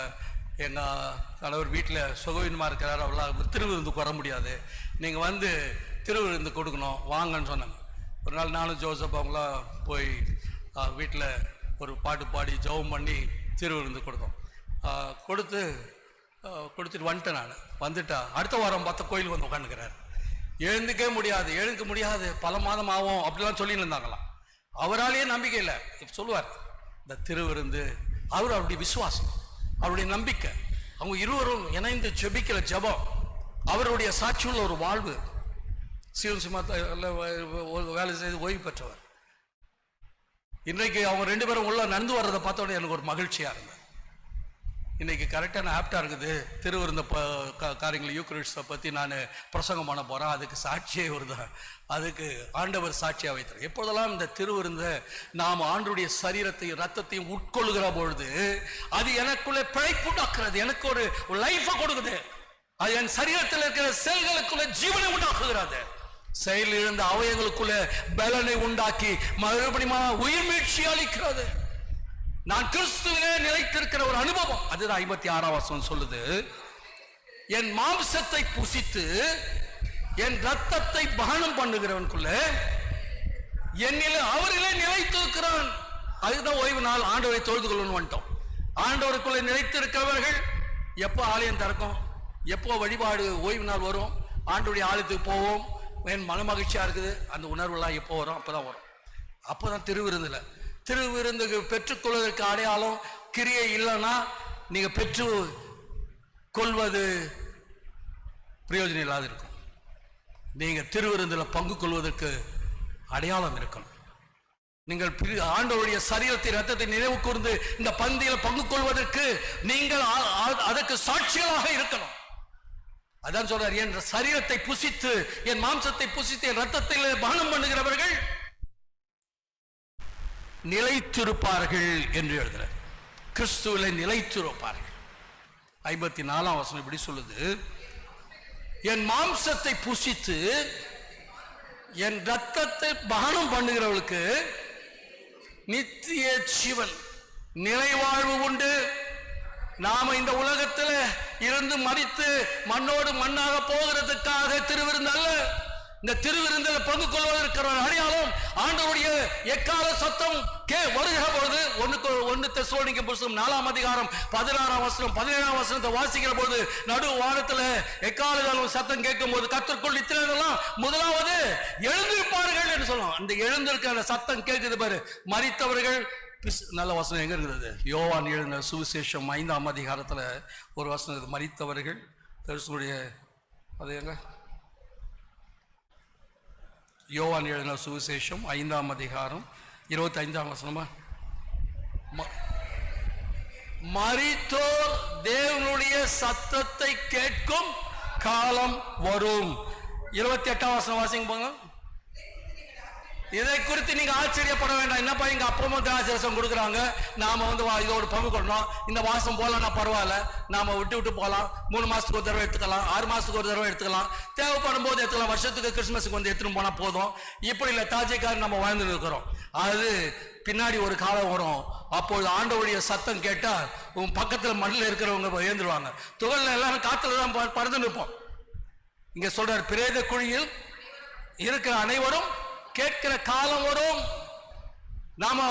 எங்கள் கணவர் வீட்டில் சுகவீனமாக இருக்கிறார், அவளால் திருவிருந்துக்கு வர முடியாது, நீங்கள் வந்து திருவிருந்து கொடுக்கணும் வாங்கன்னு சொன்னாங்க. ஒரு நாள் நானும் ஜோசப் அவங்களாம் போய் வீட்டில் ஒரு பாட்டு பாடி ஜெபம் பண்ணி திருவிருந்து கொடுத்தோம். கொடுத்துட்டு வந்துட்டேன். நான் வந்துட்டா அடுத்த வாரம் பார்த்தா கோயிலுக்கு வந்து உட்காந்துக்கிறார். எழுந்துக்கவே முடியாது, எழுந்துக்க முடியாது, பல மாதம் ஆகும் அப்படிலாம் சொல்லிட்டு இருந்தாங்களாம். அவராலேயே நம்பிக்கை இல்லை. இப்போ சொல்லுவார் இந்த திருவிருந்து, அவருடைய விசுவாசம், அவருடைய நம்பிக்கை, அவங்க இருவரும் இணைந்து ஜெபிக்கிற ஜெபம், அவருடைய சாட்சியுள்ள ஒரு வாழ்வு. வேலை செய்து ஓய்வு பெற்றவர். இன்றைக்கு அவங்க 2 பேரும் உள்ள நடந்து வர்றதை பார்த்தோன்னே எனக்கு ஒரு மகிழ்ச்சியா இருந்தது. இன்னைக்கு கரெக்டான ஆப்டா இருக்குது. திருவிருந்த காரியங்கள் யூக்ரிஸ்டை பற்றி நான் பிரசங்கம் பண்ண போகிறேன். அதுக்கு சாட்சியே வருதான், அதுக்கு ஆண்டவர் சாட்சியாக வைத்தார். எப்பொழுதெல்லாம் இந்த திருவிருந்த நாம் ஆண்டவருடைய சரீரத்தையும் ரத்தத்தையும் உட்கொள்ளுகிற பொழுது அது எனக்குள்ளே பிழைப்புண்டாக்குறது, எனக்கு ஒரு லைஃபை கொடுக்குது. அது என் சரீரத்தில் இருக்கிற செல்களுக்குள்ள ஜீவனை உண்டாக்குகிறது. செயலில் இருந்த அவயங்களுக்குள்ள பலனை உண்டாக்கி மறுபடியும் உயிர் மீட்சி அளிக்கிறது. நான் கிறிஸ்துவிலே நிலைத்திருக்கிற ஒரு அனுபவம். அதுதான் 56ஆம் வசனம் சொல்லுது, என் மாம்சத்தை புசித்து என் ரத்தத்தை பானம் பண்ணுகிறவனுக்குள்ள என்னிலே அவரிலே நிலைத்திருக்கிறான். அதுதான் ஓய்வு நாள் ஆண்டவரை தொழுது கொள்ளணும் வந்துட்டோம். ஆண்டவருக்குள்ள நிலைத்திருக்கிறவர்கள் எப்போ ஆலயம் திறக்கும், எப்போ வழிபாடு ஓய்வு நாள் வரும், ஆண்டவருடைய ஆலயத்துக்கு போவோம், என் மன மகிழ்ச்சியா இருக்குது, அந்த உணர்வுலாம் எப்போ வரும், அப்போதான் வரும். அப்போதான் திருவிருந்துல திருவிருந்துக்கு பெற்றுக்கொள்வதற்கு அடையாளம் கிரியை இல்லைன்னா நீங்க பெற்று கொள்வது பிரயோஜனம் இல்லாத இருக்கும். நீங்க திருவிருந்துல பங்கு கொள்வதற்கு அடையாளம் இருக்கணும். நீங்கள் ஆண்டவருடைய சரீரத்தை ரத்தத்தை நினைவு கூர்ந்து இந்த பந்தியில் பங்கு கொள்வதற்கு நீங்கள் அதற்கு சாட்சிகளாக இருக்கணும். அதான் சொல்றார், என் சரீரத்தை புசித்து என் மாம்சத்தை புசித்து என் ரத்தத்தில் பானம் பண்ணுகிறவர்கள் நிலைத்திருப்பார்கள் என்று எழுதுகிறார். கிறிஸ்துவிலே நிலைத்திருப்பார்கள். 54ஆம் வசனம் இப்படி சொல்லுது, என் மாம்சத்தை புசித்து என் ரத்தத்தை பானம் பண்ணுகிறவர்களுக்கு நித்திய ஜீவன் நிலைவாழ்வு உண்டு. நாம இந்த உலகத்தில் இருந்து மரித்து மண்ணோடு மண்ணாக போகிறதுக்காக திருவிருந்து அல்ல, இந்த திருவிருந்தில் பங்கு கொள்வதற்கு அடையாளம் ஆண்டவருடைய எக்கால சத்தம் வருகிற பொழுது 1 தெசலோனிக்கேயர் புத்தகம் 4ஆம் அதிகாரம் 16ஆம் வசனம் 17ஆம் வசனத்தை வாசிக்கிற பொழுது நடு வானத்துல எக்கால சத்தம் கேட்கும் போது கர்த்தருக்குள் நித்திரையெல்லாம் முதலாவது எழுந்திருப்பார்கள் என்று சொல்லுவோம். அந்த எழுந்திருக்கிற சத்தம் கேட்குது பாரு, மரித்தவர்கள். நல்ல வசனம் எங்க இருக்கிறது? யோவான் எழுதின சுவிசேஷம் 5ஆம் அதிகாரத்துல ஒரு வசனம், மரித்தவர்கள் அது எங்க? யோவான் எழுதின சுவிசேஷம் 5ஆம் அதிகாரம் 25ஆம் வசனமா, மரித்தோர் தேவனுடைய சத்தத்தை கேட்கும் காலம் வரும். 28ஆம் வசனம் வாசிங்க போங்க. இதை குறித்து நீங்க ஆச்சரியப்பட வேண்டாம். என்னப்பா இங்க அப்பமும் திராட்சரசம் கொடுக்குறாங்க, நாம வந்து இதோட பங்கு கொள்ளணும், இந்த மாசம் போலன்னா பரவாயில்ல, நாம விட்டு போகலாம், 3 மாசத்துக்கு ஒரு தடவை எடுத்துக்கலாம், 6 மாசத்துக்கு ஒரு தடவை எடுத்துக்கலாம், தேவைப்படும் போது எடுத்துக்கலாம், வருஷத்துக்கு கிறிஸ்துமஸுக்கு வந்து எடுத்துட்டு போனா போதும். இப்படி இல்லை, தாஜைக்காரன் நம்ம வாழ்ந்து இருக்கிறோம். அது பின்னாடி ஒரு காலம் வரும், அப்பொழுது ஆண்டவருடைய சத்தம் கேட்டா உன் பக்கத்துல மண்ணில் இருக்கிறவங்க எழுந்துருவாங்க. துகள்ல எல்லாரும் காத்துல தான் பறந்து நிற்போம். இங்க சொல்றாரு, பிரேத குழியில் இருக்கிற அனைவரும் கேட்கிற காலம் வரும். நாம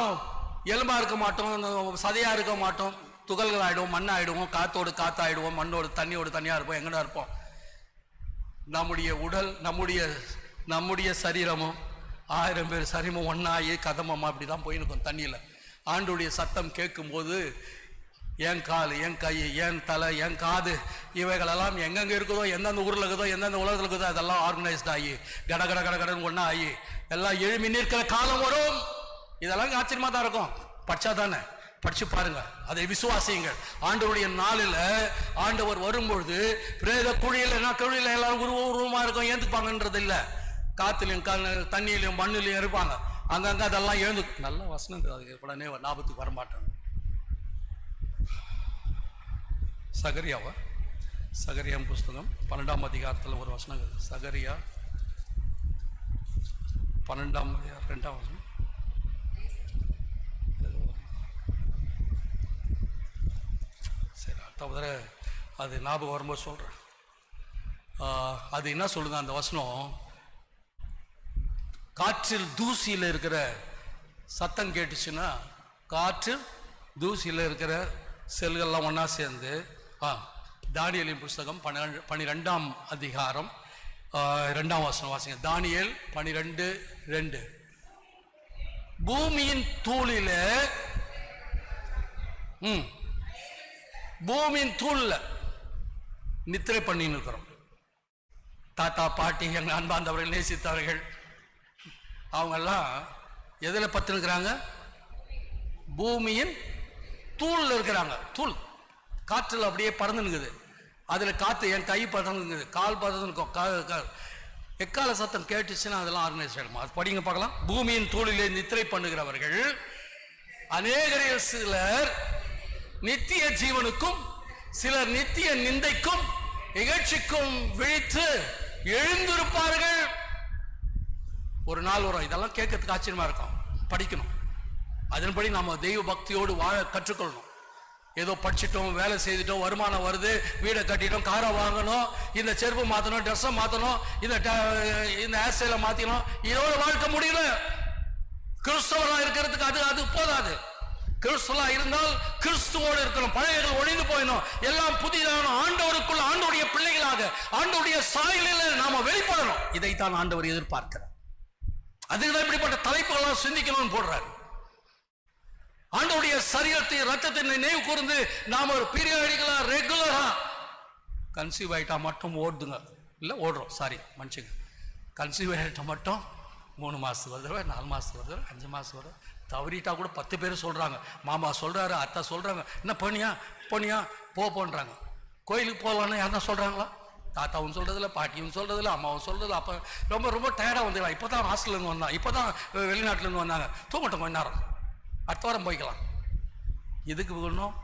எலும்பா இருக்க மாட்டோம், சதையா இருக்க மாட்டோம், துகள்கள் ஆயிடுவோம், மண் ஆயிடுவோம், காத்தோடு காத்தாயிடுவோம், மண்ணோடு தண்ணியா இருப்போம், எங்கடா இருப்போம். நம்முடைய உடல் நம்முடைய சரீரமும் 1000 பேர் சரீரமும் ஒன்னாயி கதமமா அப்படிதான் போயிருக்கும் தண்ணியில. ஆண்டோடைய சத்தம் கேட்கும் போது என் கால், என் கை, என் தலை, என் காது, இவைகளெல்லாம் எங்கெங்கே இருக்குதோ, எந்தெந்த ஊரில் இருக்குதோ, எந்தெந்த உலகத்தில் இருக்குதோ, அதெல்லாம் ஆர்கனைஸ்ட் ஆகி கட கட கட கடன் ஒன்றா ஆகி எல்லாம் எழுமி நிற்கிற காலம் வரும். இதெல்லாம் ஆச்சரியமாக தான் இருக்கும். படிச்சா தானே, படிச்சு பாருங்க, அதை விசுவாசியுங்கள். ஆண்டவருடைய நாளில் ஆண்டவர் வரும்பொழுது பிரேத குழியில் எல்லாரும் உருவமாக இருக்கும், ஏந்துப்பாங்கன்றது இல்லை. காத்துலையும் தண்ணியிலையும் மண்ணிலையும் இருப்பாங்க. அங்கங்க அதெல்லாம் எழுந்து நல்ல வசனம் அது உடனே ஞாபகத்துக்கு வரமாட்டாங்க. சகரியா புஸ்தகம் 12ஆம் அதிகாரத்தில் ஒரு வசனம். சகரியா 12ஆம் அதிகாரம் 2ஆம் வசனம். சரி, அடுத்த அது ஞாபகம் வரும்போது சொல்கிறேன். அது என்ன சொல்லுது அந்த வசனம்? காற்றில் தூசியில் இருக்கிற சத்தம் கேட்டுச்சுன்னா, காற்றில் தூசியில் இருக்கிற செல்கள்லாம் ஒன்றா சேர்ந்து, தானியேலின் புஸ்தகம் 12ஆம் அதிகாரம் 2ஆம் வசனம் வாசிங்க. தானியேல் 12:2. பூமியின் தூளில, பூமியின் தூள்ல நித்திரை பண்ணின்னு இருக்கிறோம். தாத்தா பாட்டி, எங்கள் அன்பார்ந்தவர்கள், நேசித்தவர்கள், அவங்கெல்லாம் எதில் பத்துனுக்கிறாங்க? பூமியின் தூள்ல இருக்கிறாங்க. தூள் காற்றில் அப்படியே பறந்துனுக்குது. அதில் காற்று என் கை பறந்துக்குது, கால் பறந்துருக்கும். எக்கால சத்தம் கேட்டுச்சுன்னா அதெல்லாம் ஆர்கனைஸ் ஆகிடுமா? அது படிங்க பார்க்கலாம். பூமியின் தூளிலே நித்திரை பண்ணுகிறவர்கள் அநேகரில் சிலர் நித்திய ஜீவனுக்கும் சிலர் நித்திய நிந்தைக்கும் இகழ்ச்சிக்கும் விழித்து எழுந்திருப்பார்கள். ஒரு நாள் வரும், இதெல்லாம் கேட்கறதுக்கு ஆச்சரியமா இருக்கும். படிக்கணும், அதன்படி நம்ம தெய்வ பக்தியோடு வாழ கற்றுக்கொள்ளணும். ஏதோ படிச்சிட்டோம், வேலை செய்துட்டோம், வருமானம் வருது, வீடை கட்டிட்டோம், காரை வாங்கணும், இந்த செருப்பு மாற்றணும், ட்ரெஸ்ஸை மாற்றணும், இந்த ஹேர் ஸ்டைலை மாற்றணும், இதோட வாழ்க்கை முடியல. கிறிஸ்தவராக இருக்கிறதுக்கு அது போதாது. கிறிஸ்துவா இருந்தால் கிறிஸ்துவோடு இருக்கணும். பழையர்கள் ஒழிந்து போயிடும், எல்லாம் புதிதான ஆண்டவருக்குள்ள ஆண்டவருடைய பிள்ளைகளாக ஆண்டவருடைய சாயலில் நாம வெளிப்படணும். இதைத்தான் ஆண்டவர் எதிர்பார்க்கிறார். அதுதான் இப்படிப்பட்ட தலைப்புகளாக சிந்திக்கணும்னு போடுறாரு. ஆண்டவருடைய சரீரத்தை ரத்தத்தை நினைவு கூர்ந்து நாம் ஒரு பீரியாடிக்கலா ரெகுலரா கன்சீவ் ஆயிட்டா மட்டும் ஓடுதுங்க, இல்லை ஓடுறோம், சாரி மனுஷங்க. கன்சீவ் ஆகிட்ட மட்டும் 3 மாதத்துக்கு ஒரு தடவை, 4 மாதத்துக்கு ஒரு தடவை, 5 மாதத்துக்கு ஒரு தடவை, தவறிட்டா கூட 10 பேர் சொல்கிறாங்க. மாமா சொல்கிறாரு, அத்தை சொல்கிறாங்க, என்ன போனியா போன்றாங்க. கோயிலுக்கு போகலான்னு யாருன்னா சொல்கிறாங்களா? தாத்தாவும் சொல்கிறதில்ல, பாட்டியும் சொல்கிறதில்ல, அம்மாவும் சொல்கிறதில்ல. அப்போ ரொம்ப ரொம்ப டயர்டாக வந்துடலாம். இப்போ தான் ஹாஸ்டல்லேருந்து வந்தாங்க, இப்போ தான் வெளிநாட்டிலேருந்து வந்தாங்க, தூங்கட்டும் கொஞ்ச நேரம், அடுத்த வாரம் போய்க்கலாம். எதுக்கு போகணும்?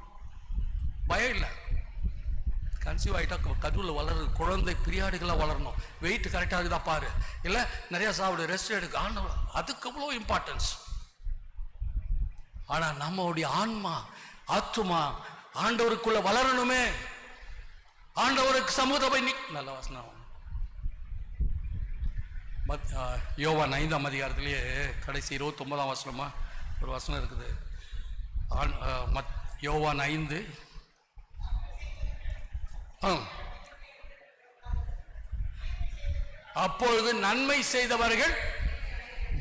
பயம் இல்லை. கன்சீவ் ஆகிட்டா கருவில் வளருது, குழந்தை பிரியாடுகளாக வளரணும், வெயிட் கரெக்டாக இருக்குதா பாரு, இல்லை நிறையா சாப்பிடு, ரெஸ்ட் எடுக்க, ஆண்டவர் அதுக்கு அவ்வளோ இம்பார்ட்டன்ஸ். ஆனால் நம்மளுடைய ஆன்மா ஆத்துமா ஆண்டவருக்குள்ள வளரணுமே. ஆண்டவருக்கு சமூகத்தை போய் நல்ல வசனம். யோவான் 5ஆம் அதிகாரத்திலேயே கடைசி 29ஆம் வசனமா ஒரு வசனம் இருக்குது. யோவான் 5. அப்பொழுது நன்மை செய்தவர்கள்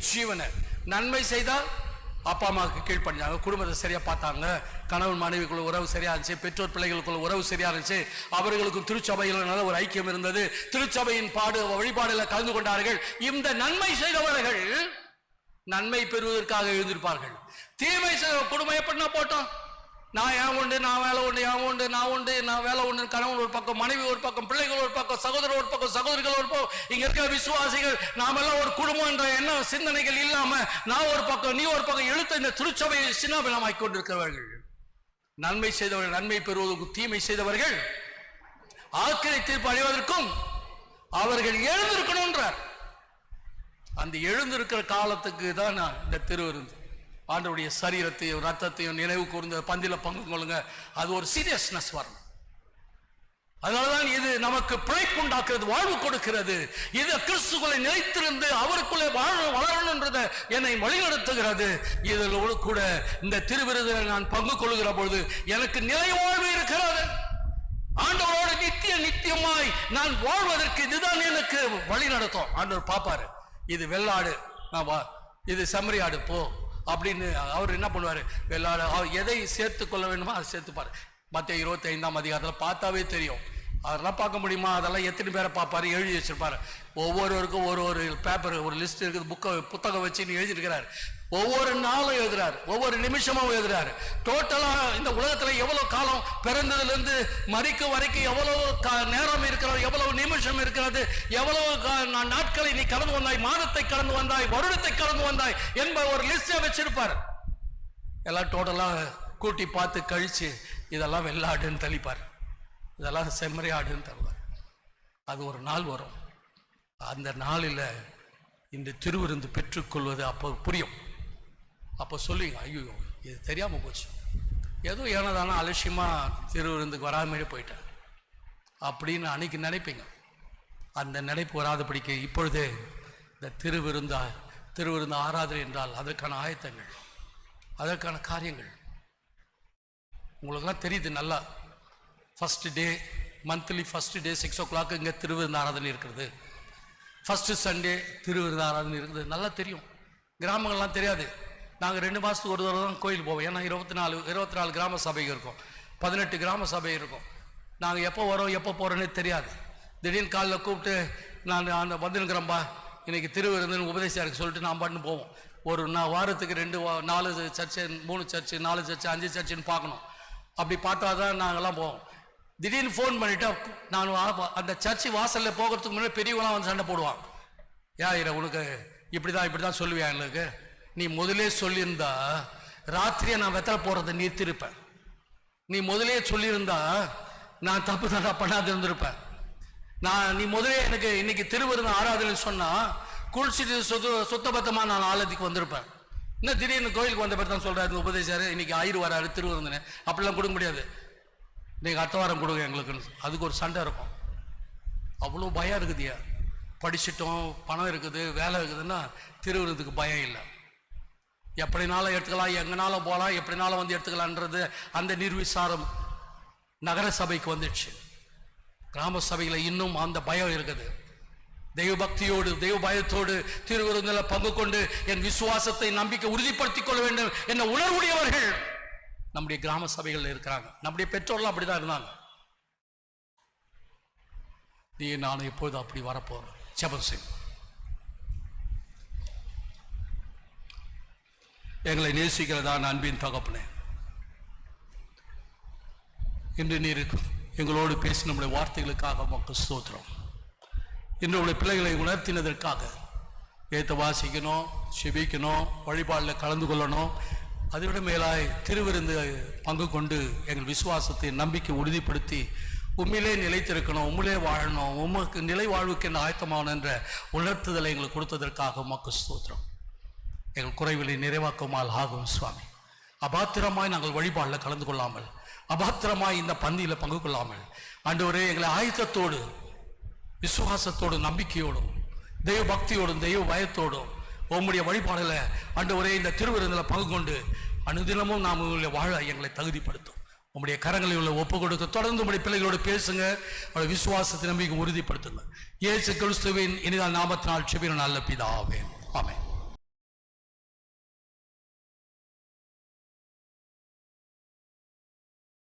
ஜீவனை, நன்மை செய்தால் அப்பா அம்மாவுக்கு கீழ்ப்படிஞ்சாங்க, குடும்பத்தை சரியா பார்த்தாங்க, கணவன் மனைவிக்குள்ள உறவு சரியா இருந்துச்சு, பெற்றோர் பிள்ளைகளுக்குள்ள உறவு சரியா இருந்துச்சு, அவர்களுக்கும் திருச்சபையில் நல்ல ஒரு ஐக்கியம் இருந்தது, திருச்சபையின் வழிபாடுல கலந்து கொண்டார்கள். இந்த நன்மை செய்தவர்கள் நன்மை பெறுவதற்காக எழுந்திருப்பார்கள். தீமை செய்த குடும்பம் எப்படின்னா போட்டோம், நான் ஏன் உண்டு, நான் வேலை உண்டு, ஏன் உண்டு, நான் உண்டு, நான் வேலை உண்டு, கணவன் ஒரு பக்கம், மனைவி ஒரு பக்கம், பிள்ளைகள் ஒரு பக்கம், சகோதரர் ஒரு பக்கம், சகோதரிகள் ஒரு பக்கம், இங்க இருக்கிற விசுவாசிகள் நாமெல்லாம் ஒரு குடும்பம் என்ற என்ன சிந்தனைகள் இல்லாம நான் ஒரு பக்கம் நீ ஒரு பக்கம் இழுத்த இந்த திருச்சபையை சின்னாபின்னமாக்கிக் கொண்டிருக்கிறவர்கள். நன்மை செய்தவர்கள் நன்மை பெறுவதற்கும் தீமை செய்தவர்கள் ஆக்கிரை தீர்ப்பு அடைவதற்கும் அவர்கள் எழுந்திருக்கணும்ன்றார். அந்த எழுந்திருக்கிற காலத்துக்கு தான் இந்த திருவிருந்து. ஆண்டவருடைய சரீரத்தையும் ரத்தத்தையும் நினைவு கூர்ந்த பந்தில பங்கு கொள்ளுங்க. அது ஒரு சீரியஸ்னஸ் வரணும். அதனாலதான் இது நமக்கு பிழைப்பு உண்டாக்குறது, வாழ்வு கொடுக்கிறது. இது கிறிஸ்துவை நிலைத்திருந்து அவருக்குள்ளே வளரணும்ன்றதை என்னை வழிநடத்துகிறது. இதோடு கூட இந்த திருவிருதில் நான் பங்கு கொள்ளுகிற பொழுது எனக்கு நிலை வாழ்வு இருக்கிறது. ஆண்டவரோடு நித்தியமாய் நான் வாழ்வதற்கு இதுதான் எனக்கு வழி நடத்தும். ஆண்டவர் பாப்பாரு, இது வெள்ளாடு, இது செம்மறி ஆடு, போ அப்படின்னு அவர் என்ன பண்ணுவார், எல்லாரும் அவர் எதை சேர்த்து கொள்ள வேண்டுமோ அதை சேர்த்துப்பார். மத்திய 25ஆம் அதிகாரத்தில் பார்த்தாவே தெரியும். அதெல்லாம் பார்க்க முடியுமா? அதெல்லாம் எத்தனை பேரை பார்ப்பாரு, எழுதி வச்சிருப்பாரு. ஒவ்வொருவருக்கும் ஒரு பேப்பர், ஒரு லிஸ்ட் இருக்குது, புத்தகம் வச்சு எழுதியிருக்கிறார். ஒவ்வொரு நாளும் எழுதுறாரு, ஒவ்வொரு நிமிஷமும் எழுதுறாரு. டோட்டலா இந்த உலகத்துல எவ்வளவு காலம், பிறந்ததுல இருந்து மறிக்க வரைக்கும் எவ்வளவு நேரம் இருக்கிறது, எவ்வளவு நிமிஷம் இருக்கிறது, எவ்வளவு நாட்களை நீ கடந்து வந்தாய், மாதத்தை கடந்து வந்தாய், வருடத்தை கடந்து வந்தாய் என்ப ஒரு லிஸ்டை வச்சிருப்பாரு. எல்லாம் டோட்டலா கூட்டி பார்த்து கழிச்சு இதெல்லாம் வெள்ளாடுன்னு தெளிப்பார், இதெல்லாம் செம்மறி ஆடுன்னு தருவார். அது ஒரு நாள் வரும். அந்த நாளில் இந்த திருவிருந்து பெற்றுக்கொள்வது அப்போ புரியும். அப்போ சொல்லுவீங்க, ஐயோ இது தெரியாமல் போச்சு, ஏதோ ஏனதானா அலட்சியமாக திருவிருந்துக்கு வராமலே போயிட்டேன் அப்படின்னு அன்னைக்கு நினைப்பீங்க. அந்த நினைப்பு வராதபடிக்கு இப்பொழுதே இந்த திருவிருந்து ஆராதனை என்றால் அதற்கான ஆயத்தங்கள், அதற்கான காரியங்கள் உங்களுக்கெல்லாம் தெரியுது நல்லா. First day, monthly first day 6 o'clock இங்கே திருவிருந்து ஆராதனை இருக்கிறது. ஃபஸ்ட்டு சண்டே திருவிருந்து ஆராதனை இருக்குது, நல்லா தெரியும். கிராமங்கள்லாம் தெரியாது. நாங்கள் 2 மாதத்துக்கு ஒரு தடவை தான் கோயில் போவோம். ஏன்னா 24 கிராம சபை இருக்கும், 18 கிராம சபை இருக்கும். நாங்கள் எப்போ வரோம் எப்போ போகிறோன்னே தெரியாது. திடீர்னு காலையில் கூப்பிட்டு நான் வந்துருக்கிறேன்பா இன்னைக்கு திருவிருந்துன்னு உபதேசியாருக்கு சொல்லிட்டு நான் பாட்டுன்னு போவோம். ஒரு வாரத்துக்கு 4 சர்ச்சு, 3 சர்ச்சு, 4 சர்ச்சு, 5 சர்ச்சுன்னு பார்க்கணும். அப்படி பார்த்தா தான் நாங்கள்லாம் போவோம். திடீர்னு ஃபோன் பண்ணிவிட்டு நான் அந்த சர்ச்சு வாசலில் போகிறதுக்கு முன்னாடி பெரியவங்களாம் வந்து சண்டை போடுவான். ஏன் உனக்கு இப்படி தான் சொல்லுவியா எங்களுக்கு, நீ முதலே சொல்லியிருந்தா ராத்திரியை நான் வெத்தலை போடுறதை நிறுத்திருப்பேன். நீ முதலே சொல்லியிருந்தா நான் தப்பு தான் பண்ணாது இருந்திருப்பேன். நீ முதலே எனக்கு இன்னைக்கு திருவிருந்து ஆராதனை சொன்னா குளிச்சுட்டு சுத்தபத்தமாக நான் ஆலயத்துக்கு வந்திருப்பேன். இன்னும் திடீர்னு கோயிலுக்கு வந்த பேர் தான் சொல்றாரு உபதேசாரு இன்னைக்கு ஆயிரு வராரு திருவிருந்துன்னு. அப்படிலாம் கொடுக்க முடியாது, நீங்கள் அடுத்த வாரம் கொடுங்க எங்களுக்குன்னு. அதுக்கு ஒரு சண்டை இருக்கும். அவ்வளோ பயம் இருக்குதுயா. படிச்சுட்டோம், பணம் இருக்குது, வேலை இருக்குதுன்னா திருவிருந்துக்கு பயம் இல்லை. எப்படினாலும் எடுத்துக்கலாம், எங்கனாலும் போகலாம், எப்படினாலும் வந்து எடுத்துக்கலான்றது அந்த நிர்விசாரம் நகர சபைக்கு வந்துடுச்சு. கிராம சபையில் இன்னும் அந்த பயம் இருக்குது. தெய்வ பக்தியோடு தெய்வ பயத்தோடு திருவிருந்தில் பங்கு கொண்டு என் விசுவாசத்தை நம்பிக்கை உறுதிப்படுத்திக் கொள்ள வேண்டும் என்ன உணர்வுடையவர்கள் நம்முடைய கிராம சபைகள் இருக்கிறாங்க. நம்முடைய பெற்றோர்லாம் அப்படிதான் இருந்தாங்க. நீ நான் எப்போது அப்படி வரப்போறேன். ஜெபம் செய். எங்களை நேசிக்கிறதா அன்பின் தகப்பனே, இன்று நீர் எங்களோடு பேசி நம்முடைய வார்த்தைகளுக்காக உமக்கு ஸ்தோத்திரம். இன்று உடைய பிள்ளைகளை உணர்த்தினதற்காக ஏற்ற வாசிக்கணும், செபிக்கணும், வழிபாடில் கலந்து கொள்ளணும், அதை விட மேலாய் திருவிருந்து பங்கு கொண்டு எங்கள் விசுவாசத்தை நம்பிக்கை உறுதிப்படுத்தி உண்மையிலே நிலைத்திருக்கணும், உண்மையிலே வாழணும், உமக்கு நிலை வாழ்வுக்கு என்ன ஆயத்தமான என்ற உணர்த்துதலை எங்களுக்கு கொடுத்ததற்காக உமக்கு ஸ்தோத்திரம். எங்கள் குறைகளை நிறைவாக்குமால் ஆகும் சுவாமி. அபாத்திரமாய் நாங்கள் வழிபாடில் கலந்து கொள்ளாமல், அபாத்திரமாய் இந்த பந்தியில் பங்கு கொள்ளாமல் ஆண்டவரே எங்களை ஆயத்தத்தோடு விசுவாசத்தோடு நம்பிக்கையோடும் தெய்வ பக்தியோடும் தெய்வ பயத்தோடும் உம்முடைய வழிபாடுல ஆண்டவரே இந்த திருவிருந்தில் பங்கு கொண்டு அனுதினமும் நாம் வாழ எங்களை தகுதிப்படுத்தும். உங்களுடைய கரங்களை உள்ள ஒப்பு கொடுத்து தொடர்ந்து உங்களுடைய பிள்ளைகளோடு பேசுங்க. அவருடைய விசுவாசத்தை நம்பிக்கை உறுதிப்படுத்துங்க. இயேசு கிறிஸ்துவின் இனிதான நாமத்தினால் ஜெபிக்கிறோம் நல்ல பிதாவே, ஆமென்.